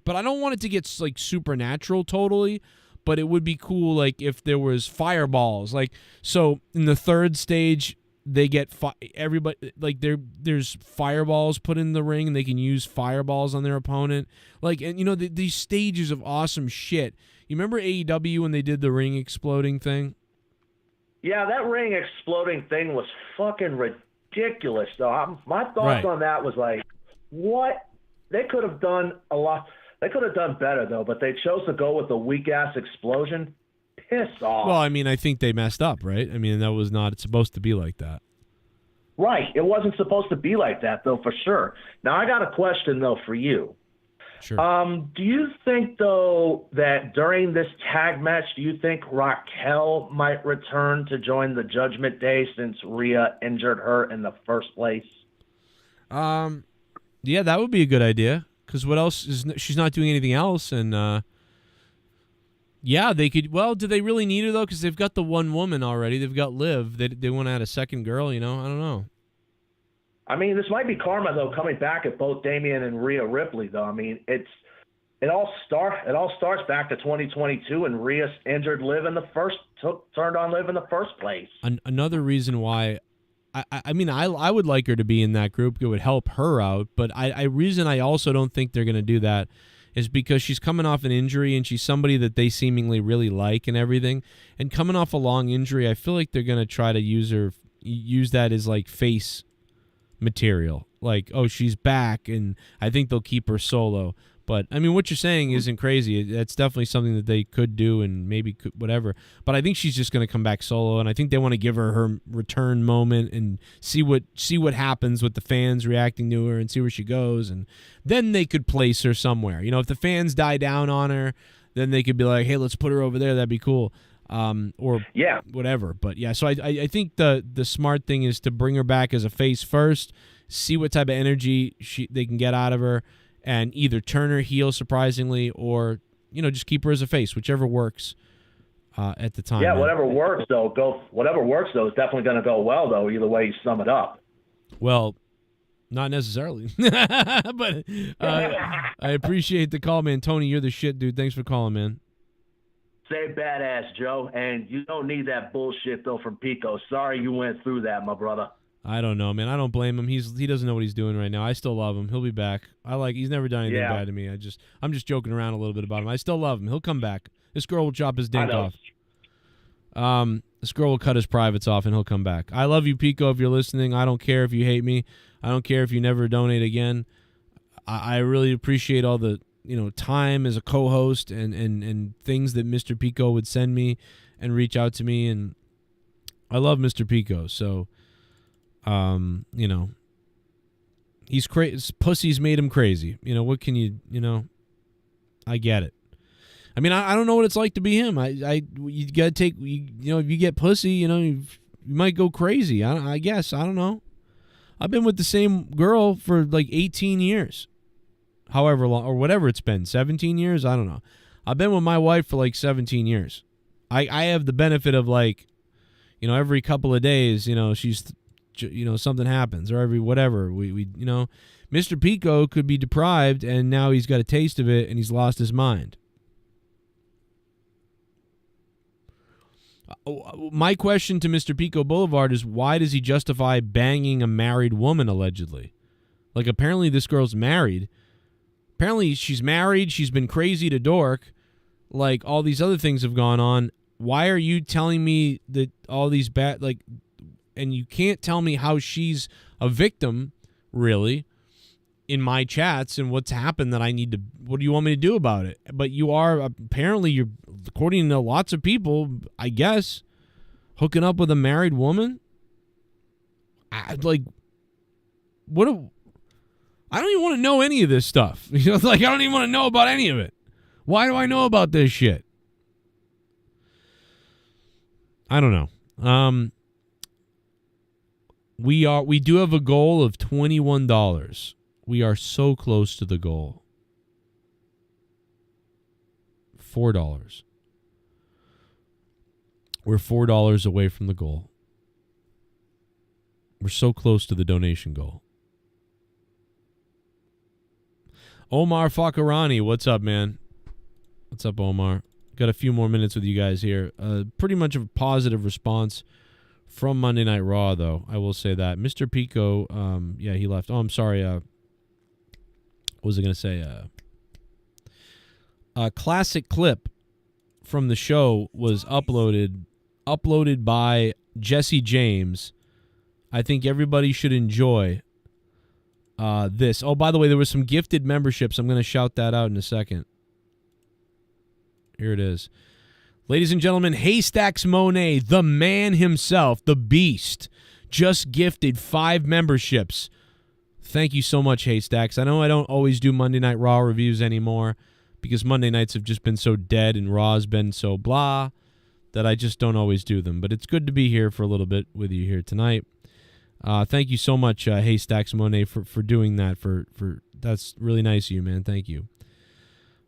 I don't want it to get like supernatural totally, but it would be cool like if there was fireballs. Like, so in the 3rd stage, they get everybody, like there's fireballs put in the ring and they can use fireballs on their opponent. Like, and these stages of awesome shit. You remember AEW when they did the ring exploding thing? Yeah, that ring exploding thing was fucking ridiculous, though. My thoughts on that was like, what they could have done a lot. They could have done better though, but they chose to go with the weak ass explosion. Piss off. Well, I mean, I think they messed up, right? I mean, that was not supposed to be like that. Right. It wasn't supposed to be like that though, for sure. Now I got a question though for you. Sure. Do you think though that during this tag match, do you think Raquel might return to join the Judgment Day since Rhea injured her in the first place? Yeah, that would be a good idea. Because what else she's not doing anything else, and yeah, they could. Well, do they really need her though? Because they've got the one woman already. They've got Liv. They want to add a second girl. You know, I don't know. I mean, this might be karma though, coming back at both Damian and Rhea Ripley though. I mean, it all starts back to 2022, and Rhea injured Liv turned on Liv in the first place. Another reason why. I mean, I would like her to be in that group. It would help her out. But reason I also don't think they're going to do that is because she's coming off an injury and she's somebody that they seemingly really like and everything. And coming off a long injury, I feel like they're going to try to use that as like face material. Like, oh, she's back, and I think they'll keep her solo. But, I mean, what you're saying isn't crazy. That's definitely something that they could do and maybe could, whatever. But I think she's just going to come back solo, and I think they want to give her return moment and see what happens with the fans reacting to her and see where she goes. And then they could place her somewhere. You know, if the fans die down on her, then they could be like, hey, let's put her over there. That'd be cool. Or yeah, whatever. But, yeah, so I think the smart thing is to bring her back as a face first, see what type of energy they can get out of her, and either turn her heel surprisingly or, you know, just keep her as a face, whichever works at the time. Yeah, whatever works though is definitely going to go well though, either way you sum it up. Well, not necessarily. But I appreciate the call, man. Tony, you're the shit, dude. Thanks for calling, man. Say badass, Joe, and you don't need that bullshit though from Pico. Sorry you went through that, my brother. I don't know, man. I don't blame him. He doesn't know what he's doing right now. I still love him. He'll be back. He's never done anything bad to me. I'm just joking around a little bit about him. I still love him. He'll come back. This girl will chop his dink off. This girl will cut his privates off and he'll come back. I love you, Pico, if you're listening. I don't care if you hate me. I don't care if you never donate again. I really appreciate all the, you know, time as a co-host and things that Mr. Pico would send me and reach out to me, and I love Mr. Pico. So you know, he's crazy. Pussy's made him crazy. You know, what can you know, I get it. I mean, I don't know what it's like to be him. You gotta take, you know, if you get pussy, you know, you might go crazy. I guess, I don't know. I've been with the same girl for like 18 years, however long, or whatever it's been, 17 years. I don't know. I've been with my wife for like 17 years. I have the benefit of, like, you know, every couple of days, you know, you know, something happens, or every whatever we you know, Mr. Pico could be deprived and now he's got a taste of it and he's lost his mind. My question to Mr. Pico Boulevard is, why does he justify banging a married woman allegedly? Like, apparently this girl's married. Apparently she's married, she's been crazy to Dork, like all these other things have gone on. Why are you telling me that all these bad, like, and you can't tell me how she's a victim, really, in my chats and what's happened that I need to, what do you want me to do about it? But you are, apparently, you're, according to lots of people, I guess, hooking up with a married woman? I don't even want to know any of this stuff. You know, like, I don't even want to know about any of it. Why do I know about this shit? I don't know. We do have a goal of $21. We are so close to the goal. $4. We're $4 away from the goal. We're so close to the donation goal. Omar Fakarani, what's up, man? What's up, Omar? Got a few more minutes with you guys here. Pretty much a positive response from Monday Night Raw, though. I will say that. Mr. Pico, yeah, he left. Oh, I'm sorry. What was I going to say? A classic clip from the show was uploaded by Jesse James. I think everybody should enjoy. this. Oh, by the way, there was some gifted memberships. I'm going to shout that out in a second. Here it is. Ladies and gentlemen, Haystacks Monet, the man himself, the beast, just gifted 5 memberships. Thank you so much, Haystacks. I know I don't always do Monday Night Raw reviews anymore because Monday nights have just been so dead and Raw's been so blah that I just don't always do them. But it's good to be here for a little bit with you here tonight. Thank you so much, Haystacks Monet, for doing that. For that's really nice of you, man. Thank you.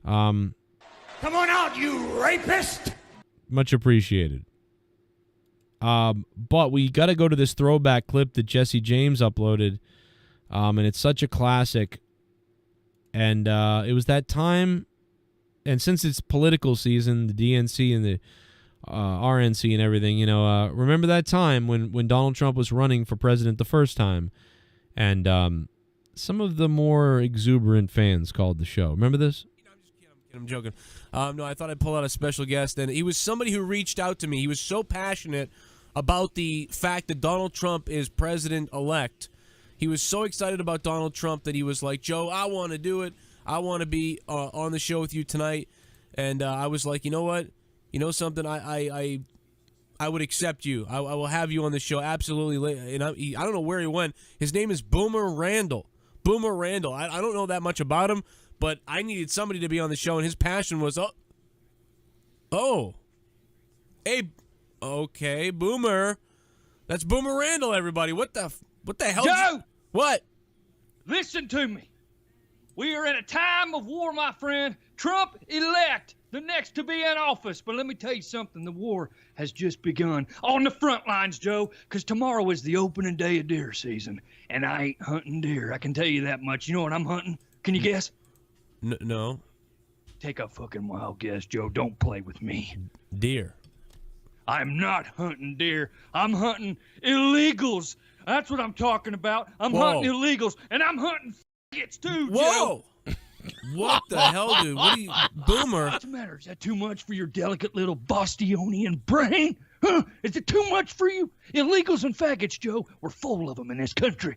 Come on out, you rapist! Much appreciated. But we got to go to this throwback clip that Jesse James uploaded, and it's such a classic. And it was that time, and since it's political season, the DNC and the RNC and everything, you know, remember that time when Donald Trump was running for president the first time, and some of the more exuberant fans called the show. Remember this? I'm joking. No, I thought I'd pull out a special guest, and he was somebody who reached out to me. He was so passionate about the fact that Donald Trump is president-elect. He was so excited about Donald Trump that he was like, Joe, I want to do it. I want to be on the show with you tonight. And I was like, you know what? You know something? I would accept you. I will have you on the show. Absolutely. And I don't know where he went. His name is Boomer Randall. Boomer Randall. I don't know that much about him, but I needed somebody to be on the show, and his passion was, hey, okay, Boomer. That's Boomer Randall, everybody. What the hell? Joe! What? Listen to me. We are in a time of war, my friend. Trump elect, the next to be in office. But let me tell you something. The war has just begun on the front lines, Joe, because tomorrow is the opening day of deer season. And I ain't hunting deer. I can tell you that much. You know what I'm hunting? Can you guess? No. Take a fucking wild guess, Joe. Don't play with me. Deer. I'm not hunting deer. I'm hunting illegals. That's what I'm talking about. I'm hunting illegals, and I'm hunting faggots too, Joe. Whoa! What the hell, dude? What are you, Boomer? What's the matter? Is that too much for your delicate little Bostonian brain? Huh? Is it too much for you? Illegals and faggots, Joe. We're full of them in this country.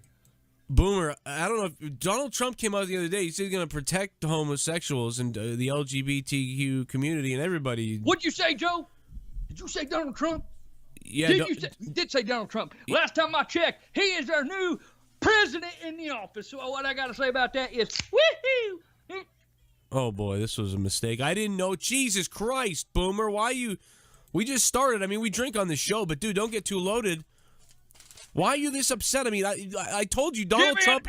Boomer, I don't know if Donald Trump came out the other day. He said he's going to protect the homosexuals and the LGBTQ community and everybody. What'd you say, Joe? Did you say Donald Trump? Yeah, you did say Donald Trump. Last time I checked, he is our new president in the office. So what I got to say about that is, woohoo! Oh, boy, this was a mistake. I didn't know. Jesus Christ, Boomer, why you... We just started. I mean, we drink on the show, but, dude, don't get too loaded. Why are you this upset? I mean, I told you Donald Trump...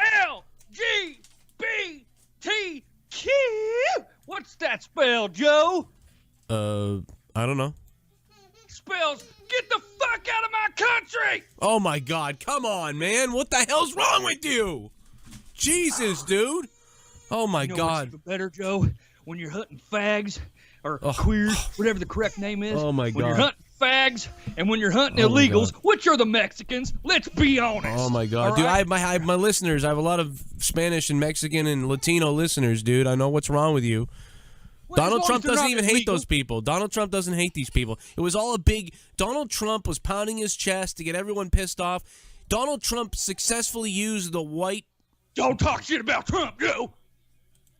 LGBTQ! What's that spell, Joe? I don't know. Spells, get the fuck out of my country! Oh, my God. Come on, man. What the hell's wrong with you? Jesus, dude. Oh, my God. What's better, Joe? When you're hunting fags or queers, whatever the correct name is. Oh, my God. When you're hunting fags and when you're hunting illegals, which are the Mexicans? Let's be honest. Oh, my God. Dude, right? I have my listeners. I have a lot of Spanish and Mexican and Latino listeners, dude. I know what's wrong with you. Well, Donald Trump doesn't even hate illegal. those people. Donald Trump doesn't hate these people. It was all a big... Donald Trump was pounding his chest to get everyone pissed off. Donald Trump successfully used the white... Don't talk shit about Trump, Joe!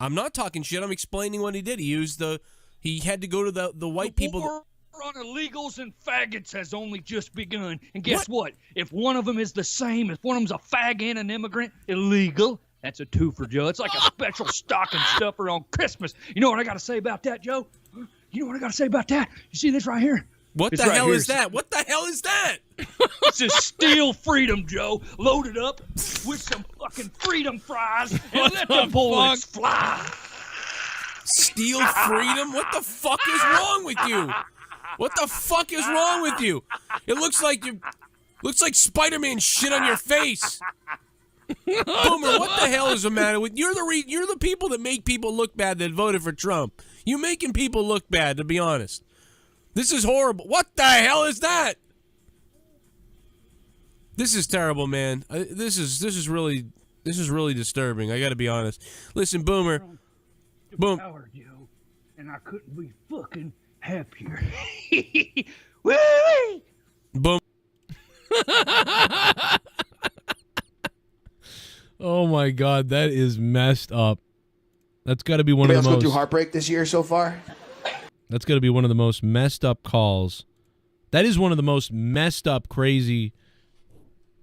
I'm not talking shit. I'm explaining what he did. He used the... He had to go to the white people... The war on illegals and faggots has only just begun. And guess what? If one of them is the same, if one of them's a fag and an immigrant, illegal... That's a twofer, Joe. It's like a special stocking stuffer on Christmas. You know what I got to say about that, Joe? You know what I got to say about that? You see this right here? What the hell is that? What the hell is that? This is steel freedom, Joe. Loaded up with some fucking freedom fries and let the bullets fly. Steel freedom? What the fuck is wrong with you? What the fuck is wrong with you? It looks like Spider-Man shit on your face. Boomer, what the hell is the matter with you're the people that make people look bad that voted for Trump. You making people look bad, to be honest. This is horrible. What the hell is that? This is terrible, man. This is really disturbing. I got to be honest. Listen, Boomer. Boom. Power, Joe, and I couldn't be fucking happier. Woo-wee! Boom. Oh my God, that is messed up. That's got to be one Anybody of the else most. go through heartbreak this year so far? That's got to be one of the most messed up calls. That is one of the most messed up, crazy,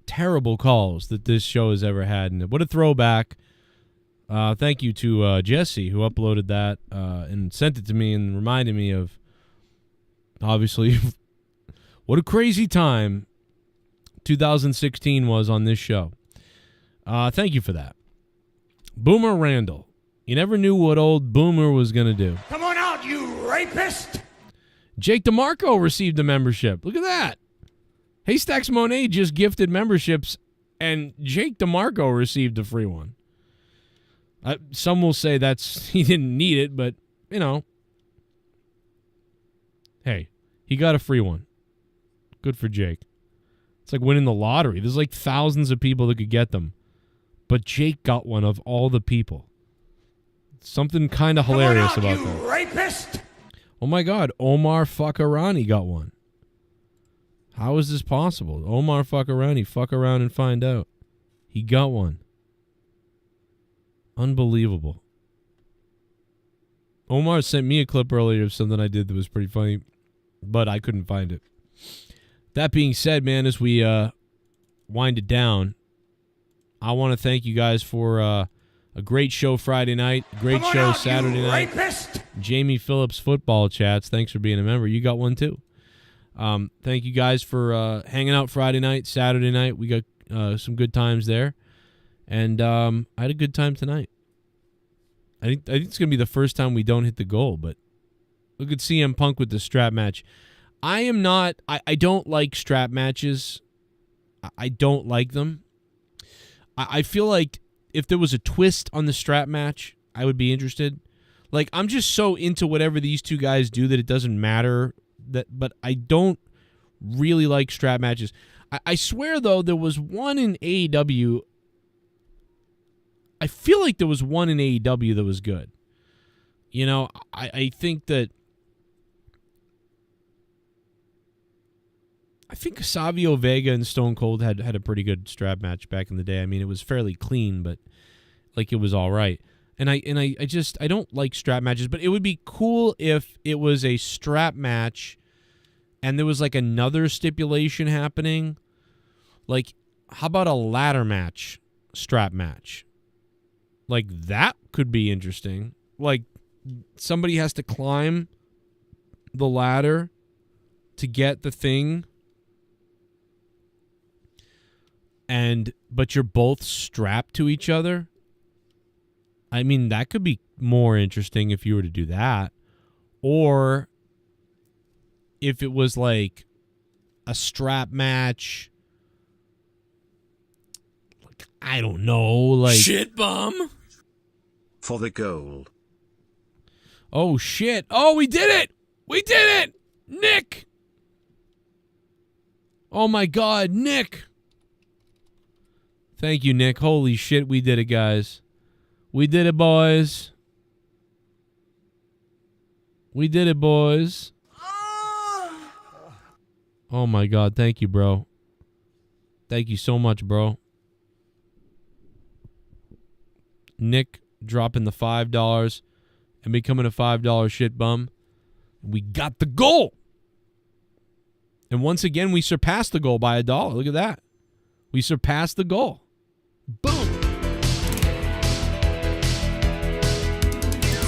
terrible calls that this show has ever had. And what a throwback. Thank you to Jesse, who uploaded that and sent it to me and reminded me of, obviously, what a crazy time 2016 was on this show. Thank you for that. Boomer Randall. You never knew what old Boomer was going to do. Come on out, you rapist! Jake DeMarco received a membership. Look at that. Haystacks Monet just gifted memberships, and Jake DeMarco received a free one. Some will say he didn't need it, but, you know. Hey, he got a free one. Good for Jake. It's like winning the lottery. There's like thousands of people that could get them. But Jake got one of all the people. Something kind of hilarious about that. Rapist! Oh my God, Omar Fakarani got one. How is this possible? Omar Fakarani, fuck around and find out. He got one. Unbelievable. Omar sent me a clip earlier of something I did that was pretty funny, but I couldn't find it. That being said, man, as we wind it down, I want to thank you guys for a great show Friday night, great show Saturday night. Rapist! Jamie Phillips Football Chats, thanks for being a member. You got one too. Thank you guys for hanging out Friday night, Saturday night. We got some good times there. And I had a good time tonight. I think it's going to be the first time we don't hit the goal, but look at CM Punk with the strap match. I don't like strap matches. I don't like them. I feel like if there was a twist on the strap match, I would be interested. Like, I'm just so into whatever these two guys do that it doesn't matter. But I don't really like strap matches. I swear, though, there was one in AEW. I feel like there was one in AEW that was good. You know, I think that... I think Savio Vega and Stone Cold had a pretty good strap match back in the day. I mean, it was fairly clean, but like it was all right. And I don't like strap matches, but it would be cool if it was a strap match and there was like another stipulation happening. Like, how about a ladder match, strap match? Like, that could be interesting. Like, somebody has to climb the ladder to get the thing, but you're both strapped to each other. I mean, that could be more interesting if you were to do that. Or if it was like a strap match. Like, I don't know. Like, Shit bum. For the goal. Oh, shit. Oh, we did it. We did it. Nick. Oh, my God. Nick. Thank you, Nick. Holy shit, we did it, guys. We did it, boys. We did it, boys. Oh, my God. Thank you, bro. Thank you so much, bro. Nick dropping the $5 and becoming a $5 shit bum. We got the goal. And once again, we surpassed the goal by $1. Look at that. We surpassed the goal. Boom.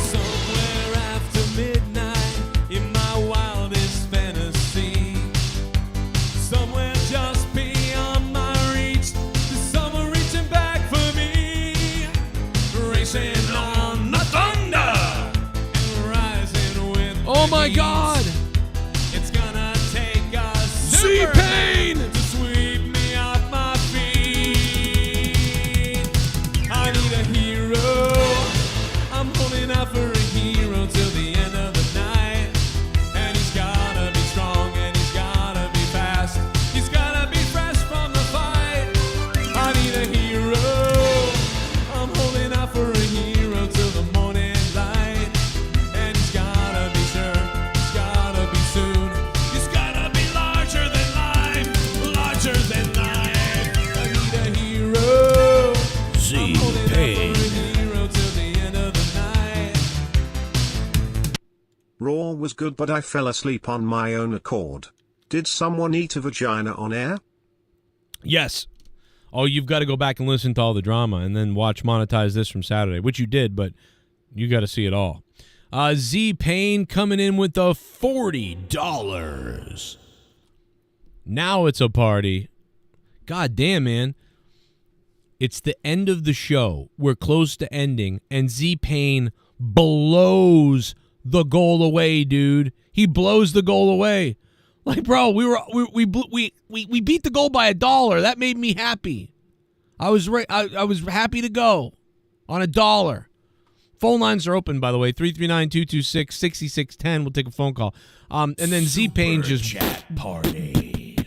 Somewhere after midnight, in my wildest fantasy, somewhere just beyond my reach, there's someone reaching back for me, racing on the thunder and rising with Oh my God! It's gonna take us C-Pain! to sweep me off my feet. I need a hero. I'm holding out for a hero till the end of the night. And he's gotta be strong and he's gotta be fast. He's gotta be fresh from the fight. I need a hero. I'm holding out for a hero till the morning light. And he's gotta be sure. He's gotta Raw was good, but I fell asleep on my own accord. Did someone eat a vagina on air? Yes. Oh, you've got to go back and listen to all the drama and then watch Monetize This from Saturday, which you did, but you got to see it all. Z Payne coming in with the $40. Now it's a party. God damn, man. It's the end of the show. We're close to ending, and Z Payne blows the goal away, dude. He blows the goal away. Like, bro, we beat the goal by $1. That made me happy. I was happy to go on $1. Phone lines are open, by the way. 339-226-6610. We'll take a phone call. And then Z Payne just chat party.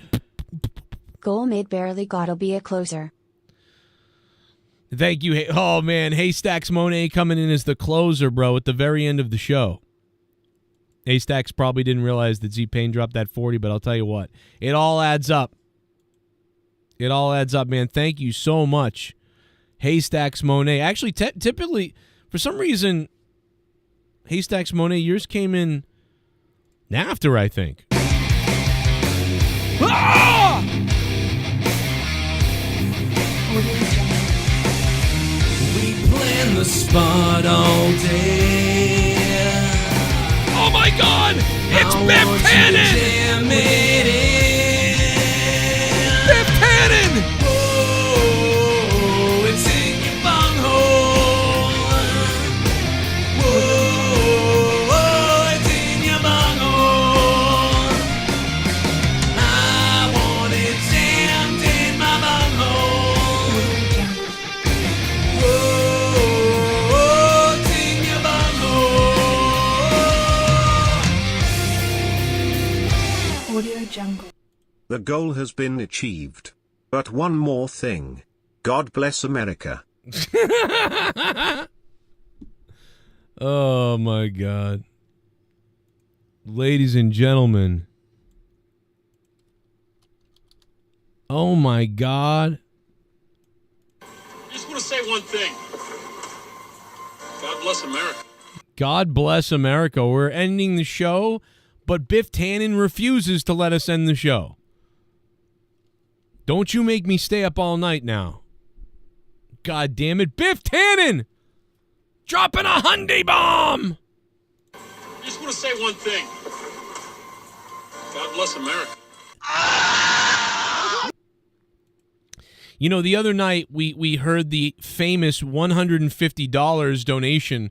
Goal made, barely gotta be a closer. Thank you. Oh, man. Haystacks Monet coming in as the closer, bro, at the very end of the show. Haystacks probably didn't realize that Z Payne dropped that 40, but I'll tell you what. It all adds up. It all adds up, man. Thank you so much. Haystacks Monet. Actually, typically, for some reason, Haystacks Monet, yours came in after, I think. Ah! We plan the spot all day. Oh my God! It's Biff Tannen! Biff Tannen! Oh, it's in your bunghole. Whoa, it's in your bunghole. I want it jammed in my bunghole. Whoa, it's in your bunghole. Audio Jungle. The goal has been achieved. But one more thing. God bless America. Oh my God. Ladies and gentlemen. Oh my God. I just want to say one thing. God bless America. God bless America. We're ending the show, but Biff Tannen refuses to let us end the show. Don't you make me stay up all night now. God damn it. Biff Tannen! Dropping a Hyundai bomb! I just want to say one thing. God bless America. You know, the other night we heard the famous $150 donation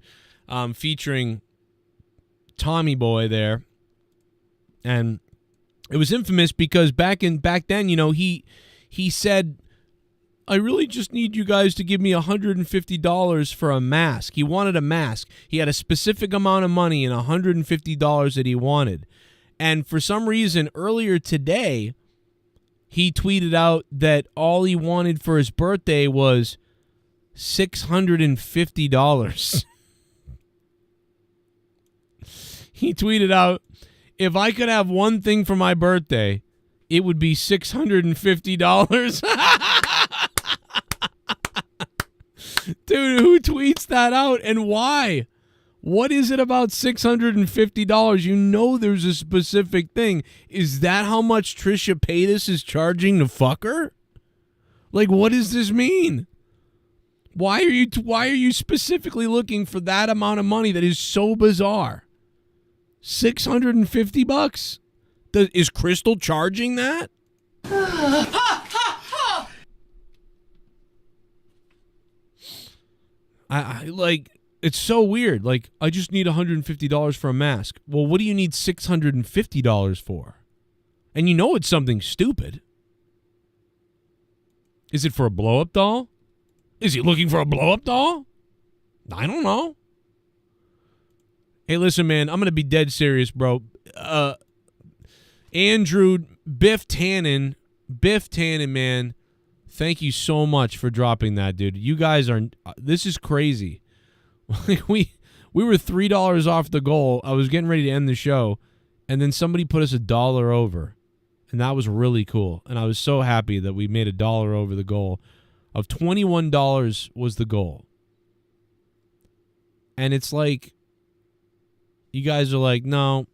featuring Tommy Boy there. And it was infamous because back then, you know, he said, I really just need you guys to give me $150 for a mask. He wanted a mask. He had a specific amount of money and $150 that he wanted. And for some reason, earlier today, he tweeted out that all he wanted for his birthday was $650. He tweeted out, if I could have one thing for my birthday, it would be $650. Dude, who tweets that out and why? What is it about $650? You know there's a specific thing. Is that how much Trisha Paytas is charging to fuck her? Like, what does this mean? Why are you specifically looking for that amount of money that is so bizarre? $650? Is Crystal charging that? I like, it's so weird. Like, I just need $150 for a mask. Well, what do you need $650 for? And you know it's something stupid. Is it for a blow-up doll? Is he looking for a blow-up doll? I don't know. Hey, listen, man, I'm going to be dead serious, bro. Andrew, Biff Tannen, man, thank you so much for dropping that, dude. You guys are, this is crazy. we were $3 off the goal. I was getting ready to end the show, and then somebody put us $1 over, and that was really cool. And I was so happy that we made $1 over the goal. Of $21 was the goal. And it's like, You guys are like, no,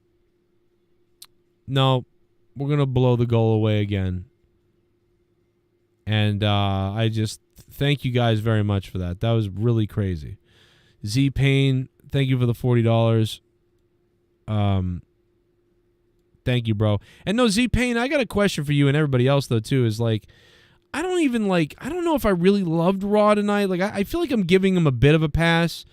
we're going to blow the goal away again. And I just thank you guys very much for that. That was really crazy. Z Payne, thank you for the $40. Thank you, bro. And no, Z Payne, I got a question for you and everybody else, though, too, is like, I don't know if I really loved Raw tonight. Like, I feel like I'm giving him a bit of a pass.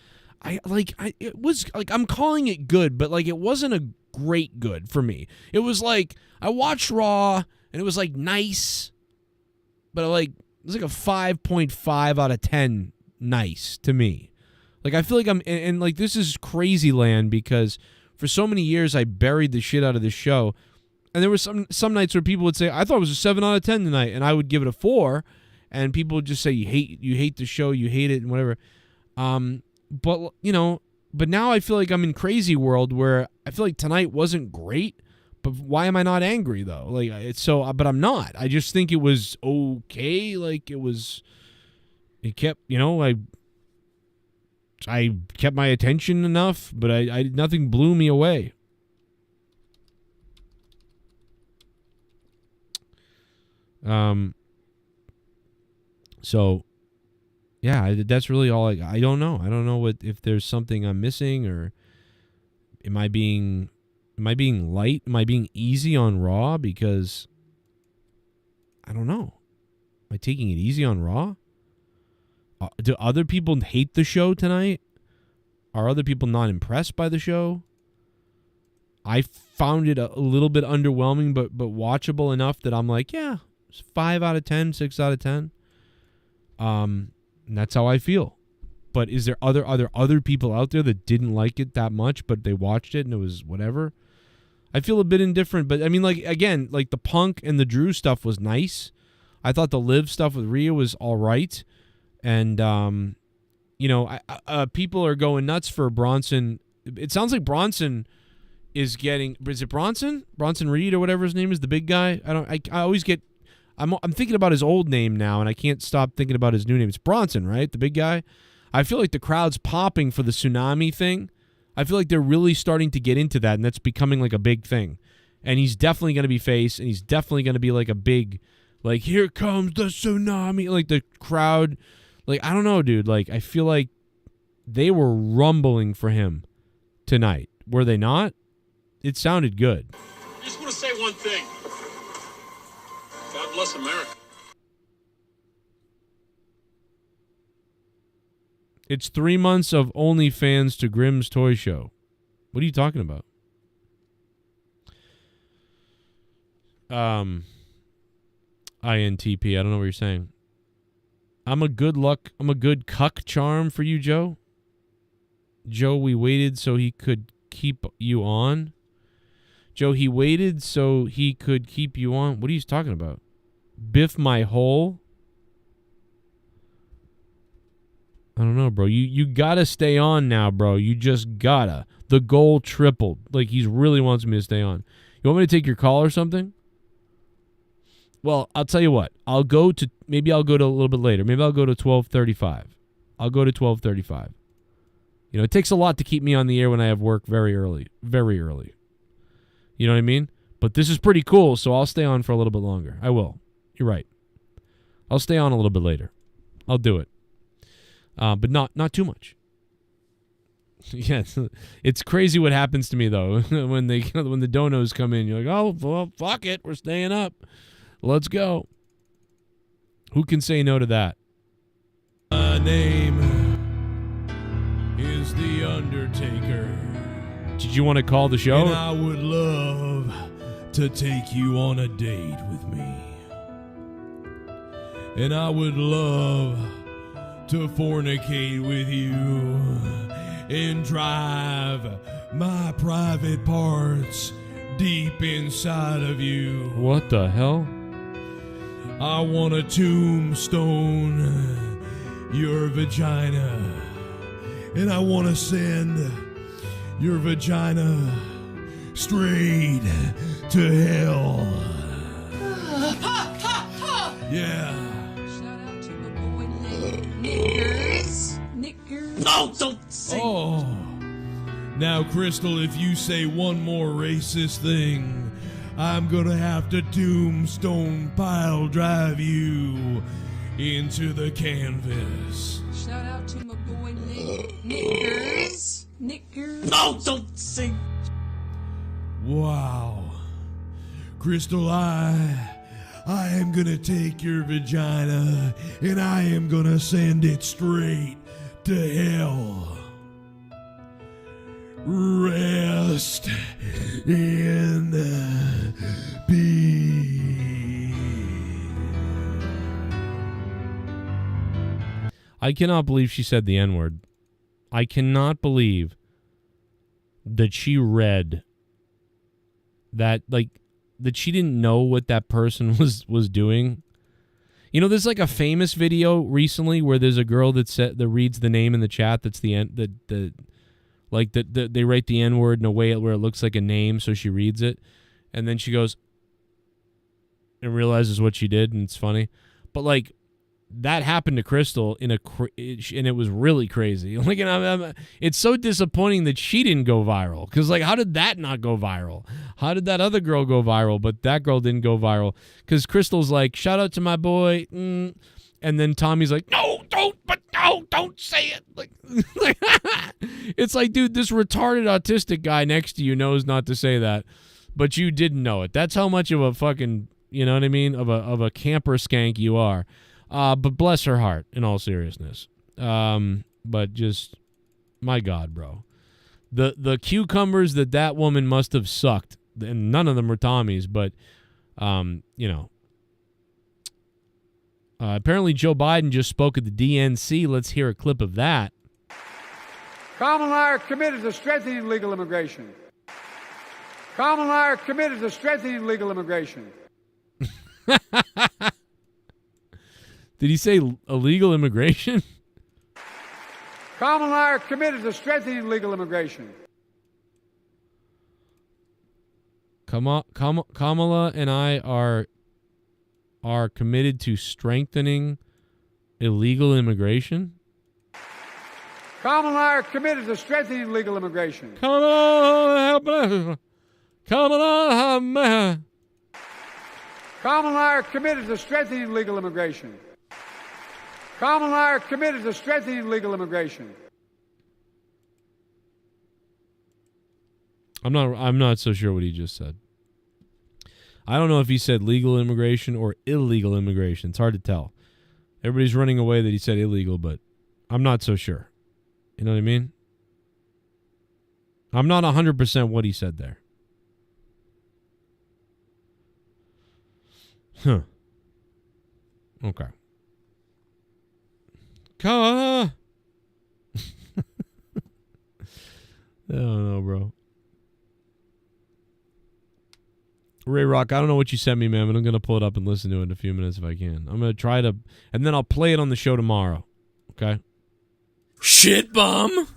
It was like, I'm calling it good, but like, it wasn't a great good for me. It was like, I watched Raw and it was like nice, but like, it was like a 5.5 out of 10 nice to me. Like, I feel like and like, this is crazy land because for so many years I buried the shit out of this show. And there were some nights where people would say, I thought it was a 7 out of 10 tonight. And I would give it a 4. And people would just say, you hate the show, you hate it and whatever. But, you know, but now I feel like I'm in crazy world where I feel like tonight wasn't great. But why am I not angry, though? Like, it's so, but I'm not. I just think it was okay. Like, it kept, you know, I kept my attention enough, but nothing blew me away. So yeah, that's really all I don't know. I don't know if there's something I'm missing, or am I being light? Am I being easy on Raw? Because I don't know. Am I taking it easy on Raw? Do other people hate the show tonight? Are other people not impressed by the show? I found it a little bit underwhelming, but watchable enough that I'm like, yeah, it's 5 out of 10, 6 out of 10. And that's how I feel. But is there other people out there that didn't like it that much, but they watched it and it was whatever? I feel a bit indifferent, but I mean, like, again, like the Punk and the Drew stuff was nice. I thought the Liv stuff with Rhea was all right. And, you know, people are going nuts for Bronson. It sounds like Bronson is it Bronson? Bronson Reed or whatever his name is, the big guy? I always get, I'm thinking about his old name now, and I can't stop thinking about his new name. It's Bronson, right? The big guy? I feel like the crowd's popping for the tsunami thing. I feel like they're really starting to get into that, and that's becoming like a big thing. And he's definitely going to be face, and he's definitely going to be like a big, like, here comes the tsunami. Like, the crowd, like, I don't know, dude. Like, I feel like they were rumbling for him tonight. Were they not? It sounded good. I just want to say one thing. God bless America. It's 3 months of OnlyFans to Grimm's Toy Show. What are you talking about? INTP. I don't know what you're saying. I'm a good cuck charm for you, Joe. Joe, we waited so he could keep you on. Joe, he waited so he could keep you on. What are you talking about? Biff my hole? I don't know, bro. You gotta stay on now, bro. You just gotta. The goal tripled. Like, he really wants me to stay on. You want me to take your call or something? Well, I'll tell you what. Maybe I'll go to a little bit later. Maybe I'll go to 12:35. I'll go to 12:35. You know, it takes a lot to keep me on the air when I have work very early. Very early. You know what I mean? But this is pretty cool, so I'll stay on for a little bit longer. I will. You're right. I'll stay on a little bit later. I'll do it. But not too much. Yes, it's crazy what happens to me though when the donos come in. You're like, oh well, fuck it, we're staying up. Let's go. Who can say no to that? My name is The Undertaker. Did you want to call the show? And I would love to take you on a date with me. And I would love to fornicate with you and drive my private parts deep inside of you. What the hell? I want to tombstone your vagina, and I want to send your vagina straight to hell. Yeah. Knickers. No, don't say. Oh, Now, Crystal, if you say one more racist thing, I'm gonna have to tombstone pile drive you into the canvas. Shout out to my boy Nickers. Nickers. No, don't sing. Wow. Crystal, I am gonna take your vagina and I am gonna send it straight to hell. Rest in peace. I cannot believe she said the N-word. I cannot believe that she read that, like, that she didn't know what that person was doing. You know, there's like a famous video recently where there's a girl that reads the name in the chat. That's the end. They write the N-word in a way where it looks like a name, so she reads it, and then she goes and realizes what she did, and it's funny. But like, that happened to Crystal and it was really crazy. Like, and it's so disappointing that she didn't go viral. Because, like, how did that not go viral? How did that other girl go viral, but that girl didn't go viral? Because Crystal's like, shout out to my boy. And then Tommy's like, no, don't say it. Like, it's like, dude, this retarded autistic guy next to you knows not to say that, but you didn't know it. That's how much of a fucking, you know what I mean, of a camper skank you are. But bless her heart, in all seriousness. But just, my God, bro. The cucumbers that woman must have sucked, and none of them were Tommy's, but, you know. Apparently Joe Biden just spoke at the DNC. Let's hear a clip of that. Kamala and I are committed to strengthening legal immigration. Kamala and I are committed to strengthening legal immigration. Did he say illegal immigration? Kamala and I are committed to strengthening legal immigration. Kamala and I are committed to strengthening illegal immigration? Kamala and I are committed to strengthening legal immigration. Kamala and I are committed to strengthening legal immigration. Kamala and I are committed to strengthening legal immigration. I'm not so sure what he just said. I don't know if he said legal immigration or illegal immigration. It's hard to tell. Everybody's running away that he said illegal, but I'm not so sure. You know what I mean? I'm not 100% what he said there. Huh. Okay. I don't know, bro. Ray Rock, I don't know what you sent me, man, but I'm going to pull it up and listen to it in a few minutes if I can. I'm going to try to, and then I'll play it on the show tomorrow. Okay? Shit bum.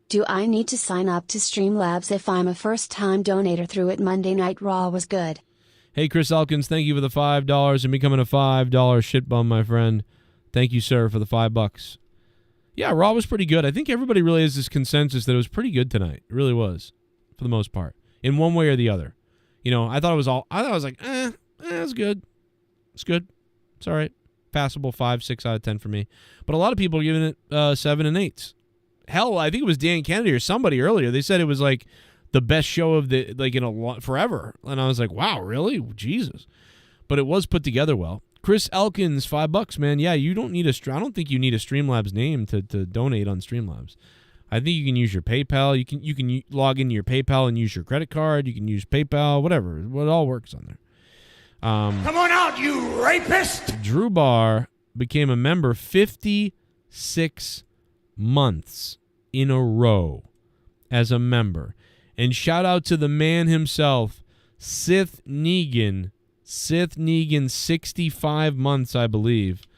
Do I need to sign up to Streamlabs if I'm a first-time donator through it? Monday Night Raw was good. Hey, Chris Elkins, thank you for the $5 and becoming a $5 shit bum, my friend. Thank you, sir, for the $5. Yeah, Raw was pretty good. I think everybody really has this consensus that it was pretty good tonight. It really was, for the most part, in one way or the other. You know, I thought it was like, it's good. It's good. It's all right. Passable 5, 6 out of 10 for me. But a lot of people are giving it 7 and 8s. Hell, I think it was Dan Kennedy or somebody earlier. They said it was like the best show of the, like, in a forever. And I was like, wow, really? Jesus. But it was put together well. Chris Elkins, $5, man. Yeah, you don't need I don't think you need a Streamlabs name to donate on Streamlabs. I think you can use your PayPal. You can log into your PayPal and use your credit card. You can use PayPal, whatever. It all works on there. Come on out, you rapist! Drew Barr became a member 56 months in a row as a member. And shout out to the man himself, Sith Negan. Sith Negan, 65 months, I believe.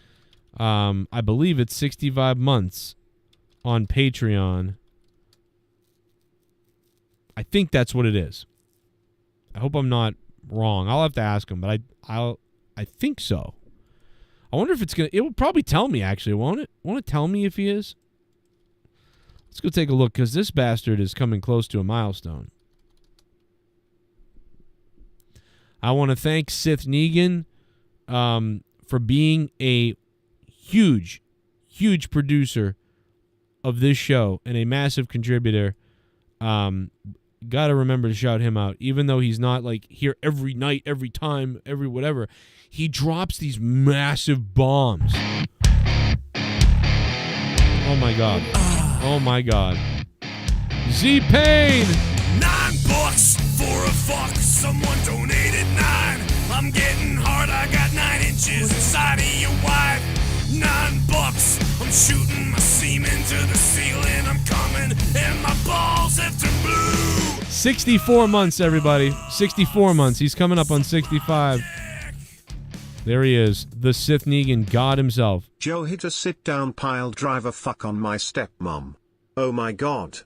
I believe it's 65 months on Patreon. I think that's what it is. I hope I'm not wrong. I'll have to ask him, but I think so. I wonder if it will probably tell me, actually, won't it? Won't it tell me if he is? go take a look, because this bastard is coming close to a milestone. I want to thank Sith Negan for being a huge producer of this show and a massive contributor. Got to remember to shout him out, even though he's not like here every night, every time, every whatever. He drops these massive bombs. Oh my god. Oh my god. Z-Pain! $9 for a fuck. Someone donated 9. I'm getting hard. I got 9 inches inside of your wife. $9. I'm shooting my semen to the ceiling. I'm coming and my balls have turned blue. 64 months, everybody. 64 months. He's coming up on 65. There he is. The Sith Negan God himself. Joe hit a sit-down pile driver fuck on my stepmom. Oh my god.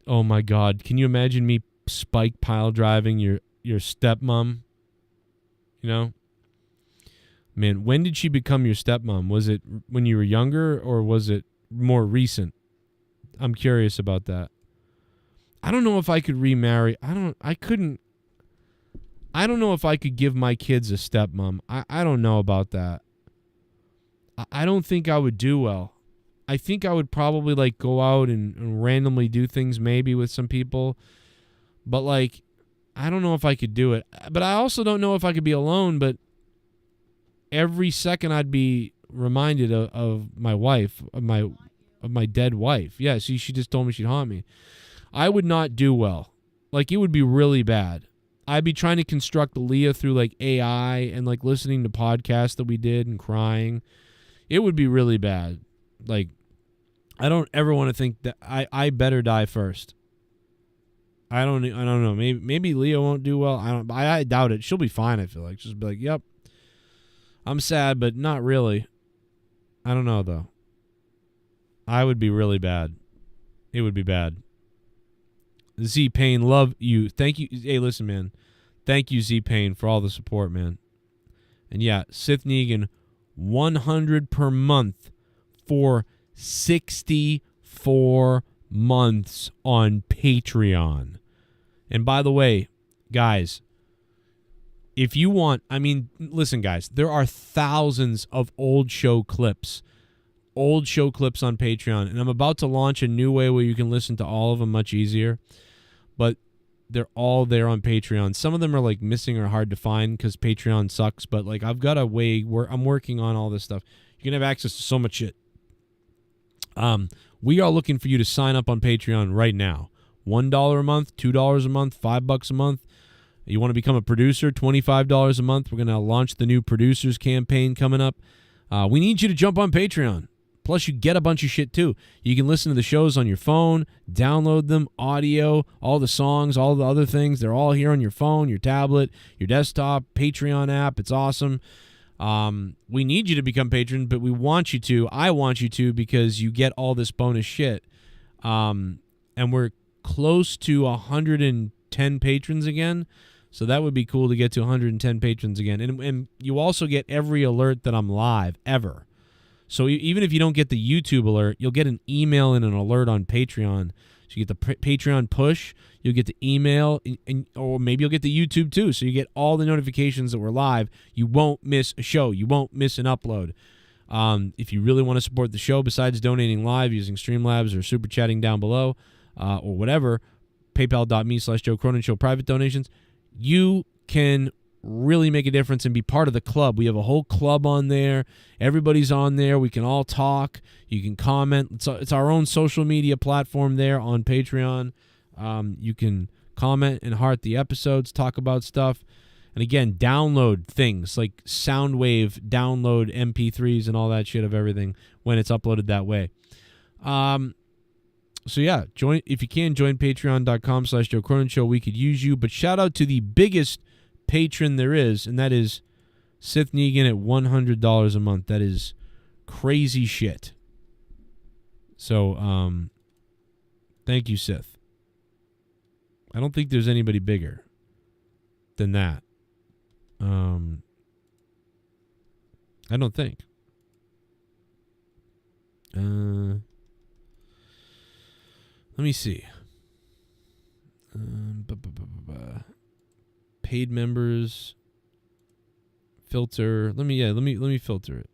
Oh my god. Can you imagine me spike pile driving your stepmom? You know? Man, when did she become your stepmom? Was it when you were younger, or was it more recent? I'm curious about that. I don't know if I could remarry. I don't know if I could give my kids a stepmom. I don't know about that. I don't think I would do well. I think I would probably like go out and randomly do things maybe with some people. But like, I don't know if I could do it. But I also don't know if I could be alone. But every second I'd be reminded of my wife, of my dead wife. Yeah, see, she just told me she'd haunt me. I would not do well. Like, it would be really bad. I'd be trying to construct Leah through like AI and like listening to podcasts that we did and crying. It would be really bad. Like, I don't ever want to think that I better die first. I don't know. Maybe Leah won't do well. I doubt it. She'll be fine, I feel like. She'll be like, "Yep. I'm sad, but not really." I don't know though. I would be really bad. It would be bad. Z-Pain, love you. Thank you. Hey, listen, man. Thank you, Z-Pain, for all the support, man. And yeah, Sith Negan, 100 per month for 64 months on Patreon. And by the way, guys, if you want, I mean, listen, guys, there are thousands of old show clips on Patreon, and I'm about to launch a new way where you can listen to all of them much easier. But they're all there on Patreon. Some of them are like missing or hard to find because Patreon sucks. But like, I've got a way where I'm working on all this stuff. You can have access to so much shit. We are looking for you to sign up on Patreon right now. $1 a month, $2 a month, $5 a month. You want to become a producer, $25 a month. We're going to launch the new producers campaign coming up. We need you to jump on Patreon. Plus, you get a bunch of shit, too. You can listen to the shows on your phone, download them, audio, all the songs, all the other things. They're all here on your phone, your tablet, your desktop, Patreon app. It's awesome. We need you to become patron, but we want you to. I want you to because you get all this bonus shit. And we're close to 110 patrons again. So that would be cool to get to 110 patrons again. And you also get every alert that I'm live, ever. So even if you don't get the YouTube alert, you'll get an email and an alert on Patreon. So you get the Patreon push, you'll get the email, or maybe you'll get the YouTube too. So you get all the notifications that we're live. You won't miss a show. You won't miss an upload. If you really want to support the show, besides donating live using Streamlabs or super chatting down below, or whatever, paypal.me/Joe Cronin Show private donations, you can really make a difference and be part of the club. We have a whole club on there. Everybody's on there. We can all talk. You can comment. It's our own social media platform there on Patreon. You can comment and heart the episodes, talk about stuff. And again, download things like Soundwave, download MP3s and all that shit of everything when it's uploaded that way. So yeah, join if you can. Join patreon.com/Joe Cronin Show. We could use you. But shout out to the biggest patron there is, and that is Sith Negan at $100 a month. That is crazy shit. So, thank you, Sith. I don't think there's anybody bigger than that. I don't think. Let me see. Paid members. Filter. Let me filter it.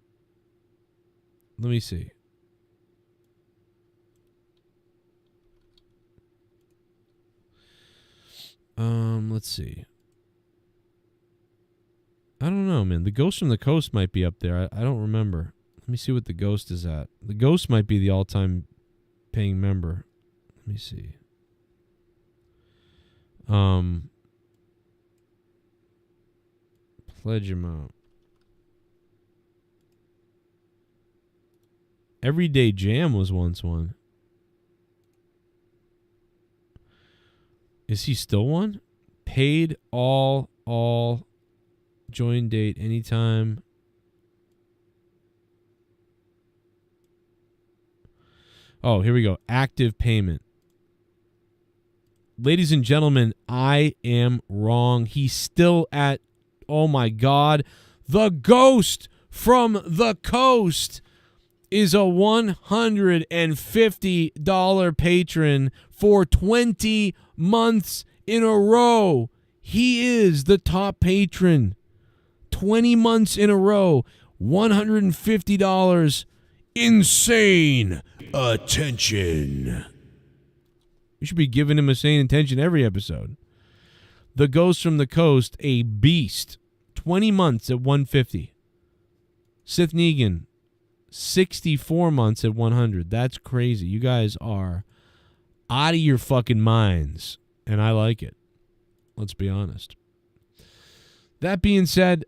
Let me see. Let's see. I don't know, man. The Ghost from the Coast might be up there. I don't remember. Let me see what the Ghost is at. The Ghost might be the all-time paying member. Let me see. Pledge amount. Everyday Jam was once one. Is he still one? Paid all join date anytime. Oh, here we go. Active payment. Ladies and gentlemen, I am wrong. He's still at, oh my God, the Ghost from the Coast is a $150 patron for 20 months in a row. He is the top patron. 20 months in a row. $150. Insane attention. We should be giving him insane attention every episode. The Ghost from the Coast, a beast. 20 months at $150. Sith Negan, 64 months at $100. That's crazy. You guys are out of your fucking minds, and I like it. Let's be honest. That being said,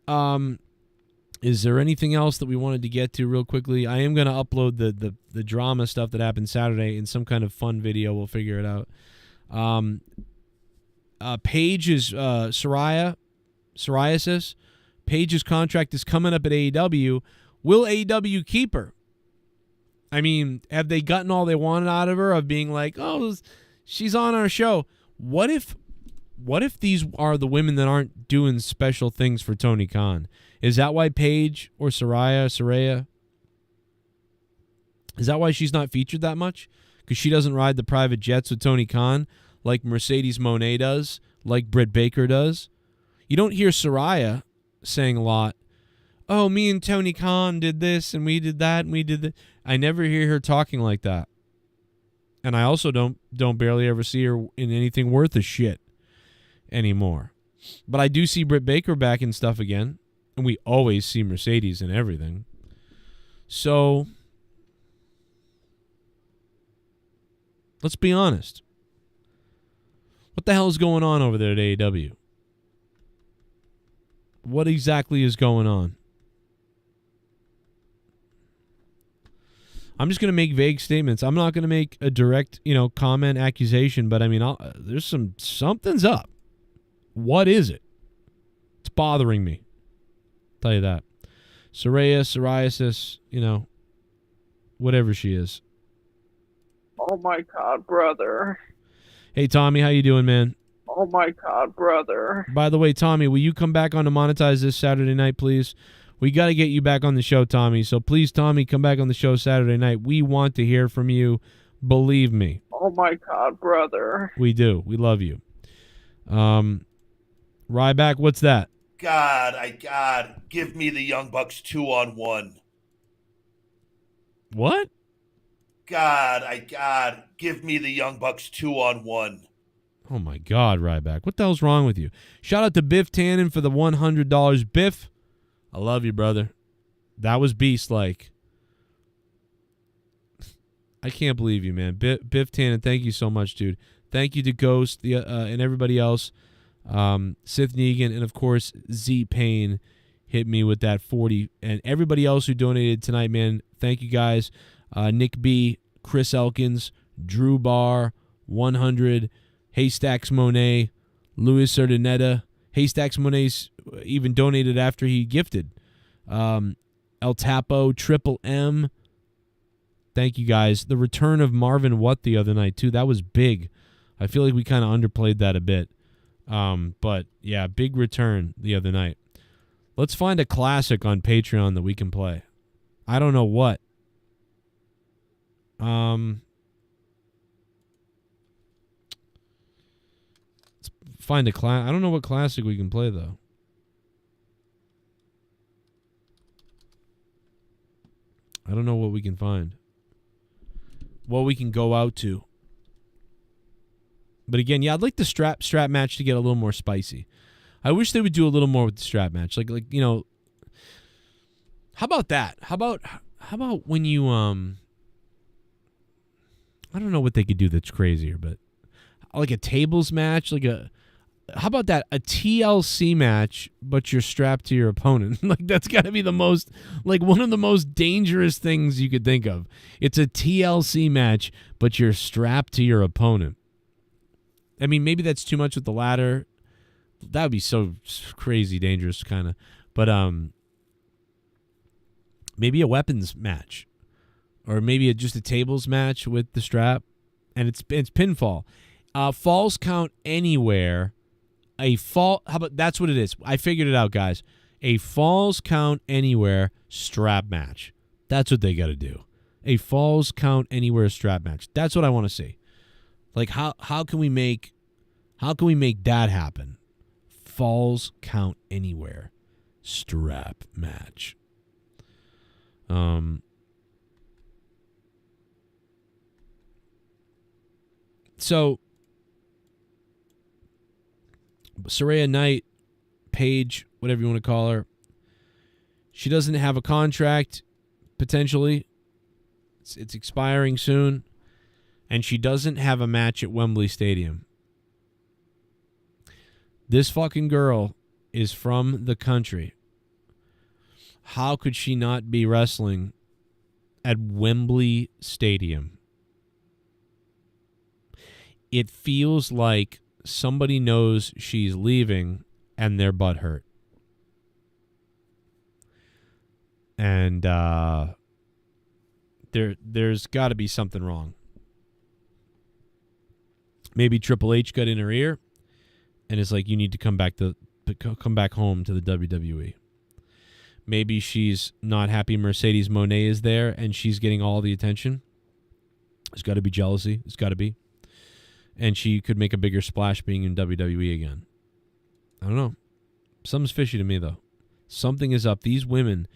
is there anything else that we wanted to get to real quickly? I am going to upload the drama stuff that happened Saturday in some kind of fun video. We'll figure it out. Paige is psoriasis. Paige's contract is coming up at AEW. Will AEW keep her? I mean, have they gotten all they wanted out of her of being like, oh, she's on our show? What if these are the women that aren't doing special things for Tony Khan? Is that why Paige or Saraya, is that why she's not featured that much? Because she doesn't ride the private jets with Tony Khan like Mercedes Moné does, like Britt Baker does? You don't hear Saraya saying a lot, oh, me and Tony Khan did this and we did that and we did that. I never hear her talking like that. And I also don't barely ever see her in anything worth a shit anymore. But I do see Britt Baker back in stuff again. And we always see Mercedes in everything. So, let's be honest. What the hell is going on over there at AEW? What exactly is going on? I'm just going to make vague statements. I'm not going to make a direct, comment, accusation, but I mean, there's something's up. What is it? It's bothering me. I'll tell you that. Psoriasis, whatever she is. Oh my God, brother. Hey, Tommy, how you doing, man? Oh my God, brother. By the way, Tommy, will you come back on to monetize this Saturday night, please? We got to get you back on the show, Tommy. So please, Tommy, come back on the show Saturday night. We want to hear from you. Believe me. Oh my God, brother. We do. We love you. Ryback, what's that? God, give me the Young Bucks 2-on-1. What? God, give me the Young Bucks 2-on-1. Oh my God, Ryback. What the hell's wrong with you? Shout out to Biff Tannen for the $100. Biff, I love you, brother. That was beast-like. I can't believe you, man. Biff Tannen, thank you so much, dude. Thank you to Ghost and everybody else. Sith Negan, and of course Z Payne hit me with that 40, and everybody else who donated tonight, man. Thank you guys. Nick B, Chris Elkins, Drew Barr, 100, Haystacks Monet, Luis Urdaneta. Haystacks Monet's even donated after he gifted. El Tapo, Triple M. Thank you guys. The return of Marvin Watt the other night too. That was big. I feel like we kind of underplayed that a bit. But yeah, big return the other night. Let's find a classic on Patreon that we can play. I don't know what. find a class. I don't know what classic we can play though. I don't know what we can find. What we can go out to. But again, yeah, I'd like the strap match to get a little more spicy. I wish they would do a little more with the strap match. Like you know, how about that? How about when you I don't know what they could do that's crazier, but like a tables match, how about that? A TLC match, but you're strapped to your opponent. Like that's got to be the most, like one of the most dangerous things you could think of. It's a TLC match, but you're strapped to your opponent. I mean, maybe that's too much with the ladder. That would be so crazy dangerous, kind of. But maybe a weapons match, or maybe just a tables match with the strap, and it's pinfall. Falls count anywhere. How about that's what it is? I figured it out, guys. A falls count anywhere strap match. That's what they got to do. A falls count anywhere strap match. That's what I want to see. Like how can we make that happen? Falls count anywhere strap match. So Saraya Knight, Paige, whatever you want to call her, she doesn't have a contract, potentially. It's expiring soon. And she doesn't have a match at Wembley Stadium. This fucking girl is from the country. How could she not be wrestling at Wembley Stadium? It feels like somebody knows she's leaving and they're butthurt. And there's got to be something wrong. Maybe Triple H got in her ear and it's like, you need to come back home to the WWE. Maybe she's not happy Mercedes Moné is there and she's getting all the attention. There's got to be jealousy. It's got to be. And she could make a bigger splash being in WWE again. I don't know. Something's fishy to me, though. Something is up. These women,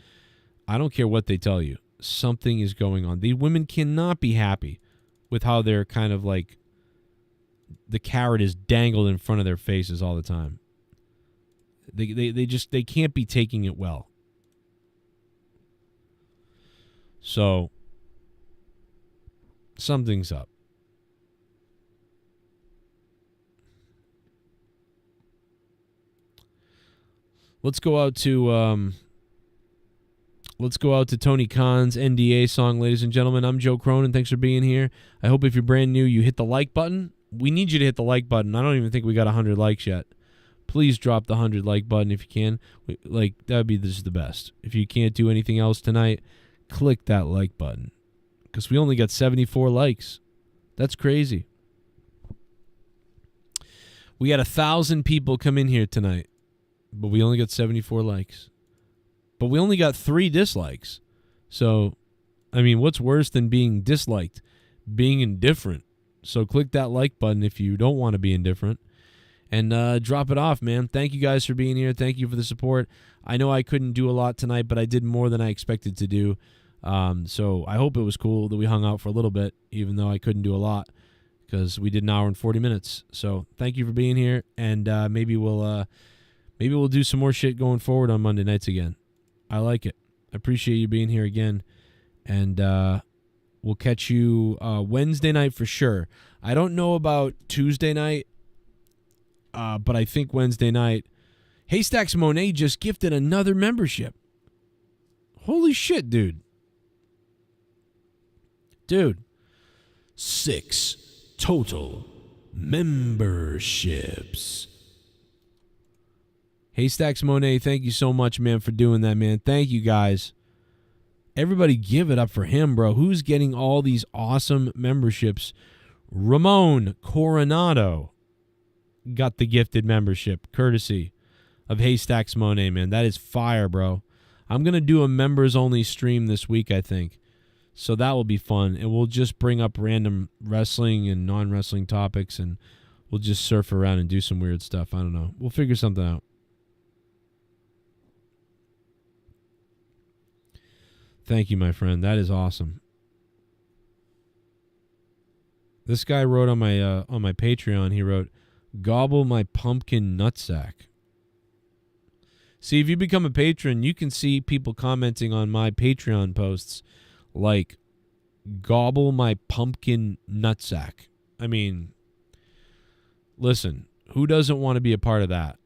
I don't care what they tell you, something is going on. These women cannot be happy with how they're kind of like, the carrot is dangled in front of their faces all the time. They can't be taking it well. So, something's up. Let's go out to Tony Khan's NDA song, ladies and gentlemen. I'm Joe Cronin. Thanks for being here. I hope if you're brand new, you hit the like button. We need you to hit the like button. I don't even think we got 100 likes yet. Please drop the 100 like button if you can. That would be just the best. If you can't do anything else tonight, click that like button. Because we only got 74 likes. That's crazy. We had 1,000 people come in here tonight. But we only got 74 likes. But we only got 3 dislikes. So, I mean, what's worse than being disliked? Being indifferent. So click that like button if you don't want to be indifferent. And drop it off, man. Thank you guys for being here. Thank you for the support. I know I couldn't do a lot tonight, but I did more than I expected to do. So I hope it was cool that we hung out for a little bit, even though I couldn't do a lot. Because we did an hour and 40 minutes. So thank you for being here. And maybe we'll do some more shit going forward on Monday nights again. I like it. I appreciate you being here again. And we'll catch you Wednesday night for sure. I don't know about Tuesday night, but I think Wednesday night. Haystacks Monet just gifted another membership. Holy shit, dude. Dude. 6 total memberships. Haystacks Monet, thank you so much, man, for doing that, man. Thank you, guys. Everybody give it up for him, bro. Who's getting all these awesome memberships? Ramon Coronado got the gifted membership, courtesy of Haystacks Monet, man. That is fire, bro. I'm going to do a members-only stream this week, I think. So that will be fun. And we'll just bring up random wrestling and non-wrestling topics, and we'll just surf around and do some weird stuff. I don't know. We'll figure something out. Thank you, my friend. That is awesome. This guy wrote on my Patreon, he wrote, "Gobble my pumpkin nutsack." See, if you become a patron, you can see people commenting on my Patreon posts like, "Gobble my pumpkin nutsack." I mean, listen, who doesn't want to be a part of that?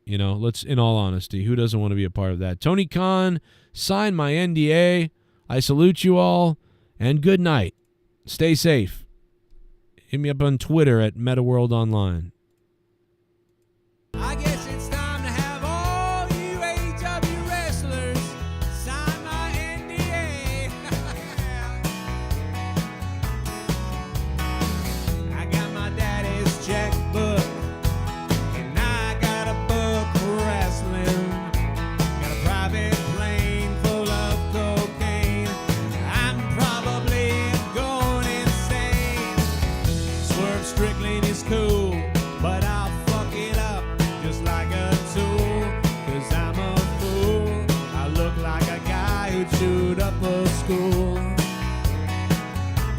You know, in all honesty, who doesn't want to be a part of that? Tony Khan, sign my NDA. I salute you all, and good night. Stay safe. Hit me up on Twitter at MetaWorldOnline. I guess it's time to have all you AEW wrestlers sign my NDA. I got my daddy's checkbook, and I got a book for wrestling. Got a private plane full of cocaine. I'm probably going insane. Swerve Strickland is cool, but I'll fuck it up just like a tool, 'cause I'm a fool. I look like a guy who chewed up a school.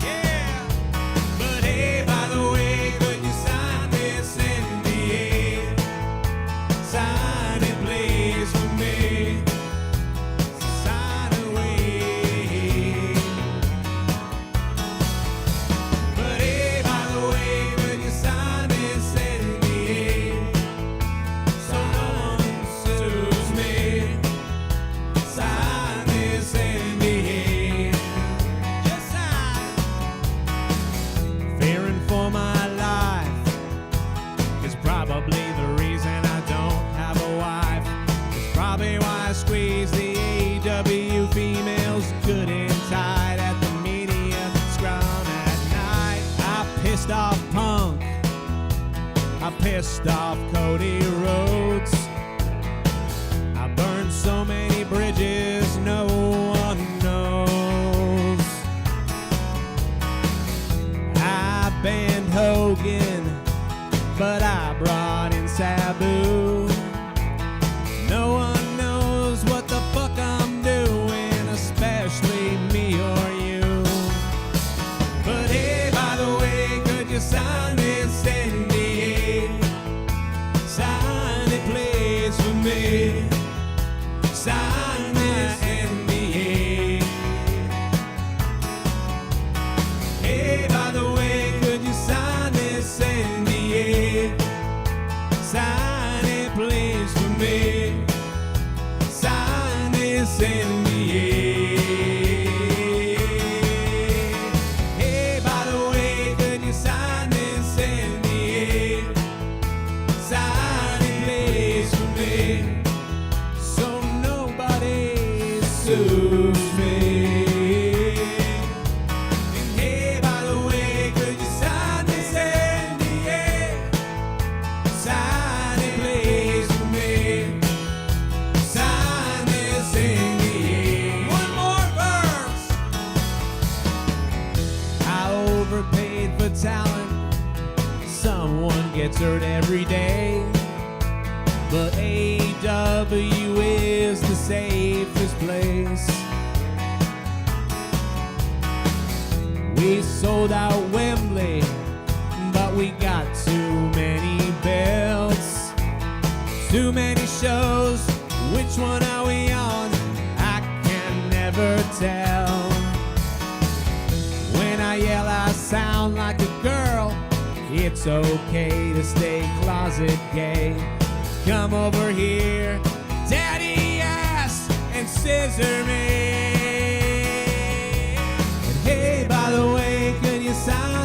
Yeah, but hey, by the way, could you sign this NDA? Sign it, please, for me. Sign away. But hey, by the way, could you sign this NDA? So no one sues me. Sign this NDA. Just sign. Fearing for my life is probably the reason I don't have a wife. It's probably why I squeeze the AEW females good and tight at the media scrum at night. I pissed off Punk. I pissed off Cody Rhodes. I burned so many bridges no one knows. I banned Hogan, but I brought in Sabu. No one knows what the fuck I'm doing, especially me or you. But hey, by the way, could you sign this NDA? Sign it, please, for me. Sign this NDA. Hey, by the way, could you sign this NDA? Sign it, please, for me. Sign this NDA. Hey, by the way, could you sign this NDA? Sign it, please, for me, so nobody sues me. And hey, by the way, could you sign this NDA? Sign it, please, for me. Sign this NDA. One more verse. I overpaid for talent. Someone gets hurt every day. But AEW is the safest place. We sold out Wembley, but we got too many belts. Too many shows, which one are we on? I can never tell. When I yell, I sound like a girl. It's okay to stay closet gay. Come over here, daddy ass, and scissor me. And hey, by the way, can you sign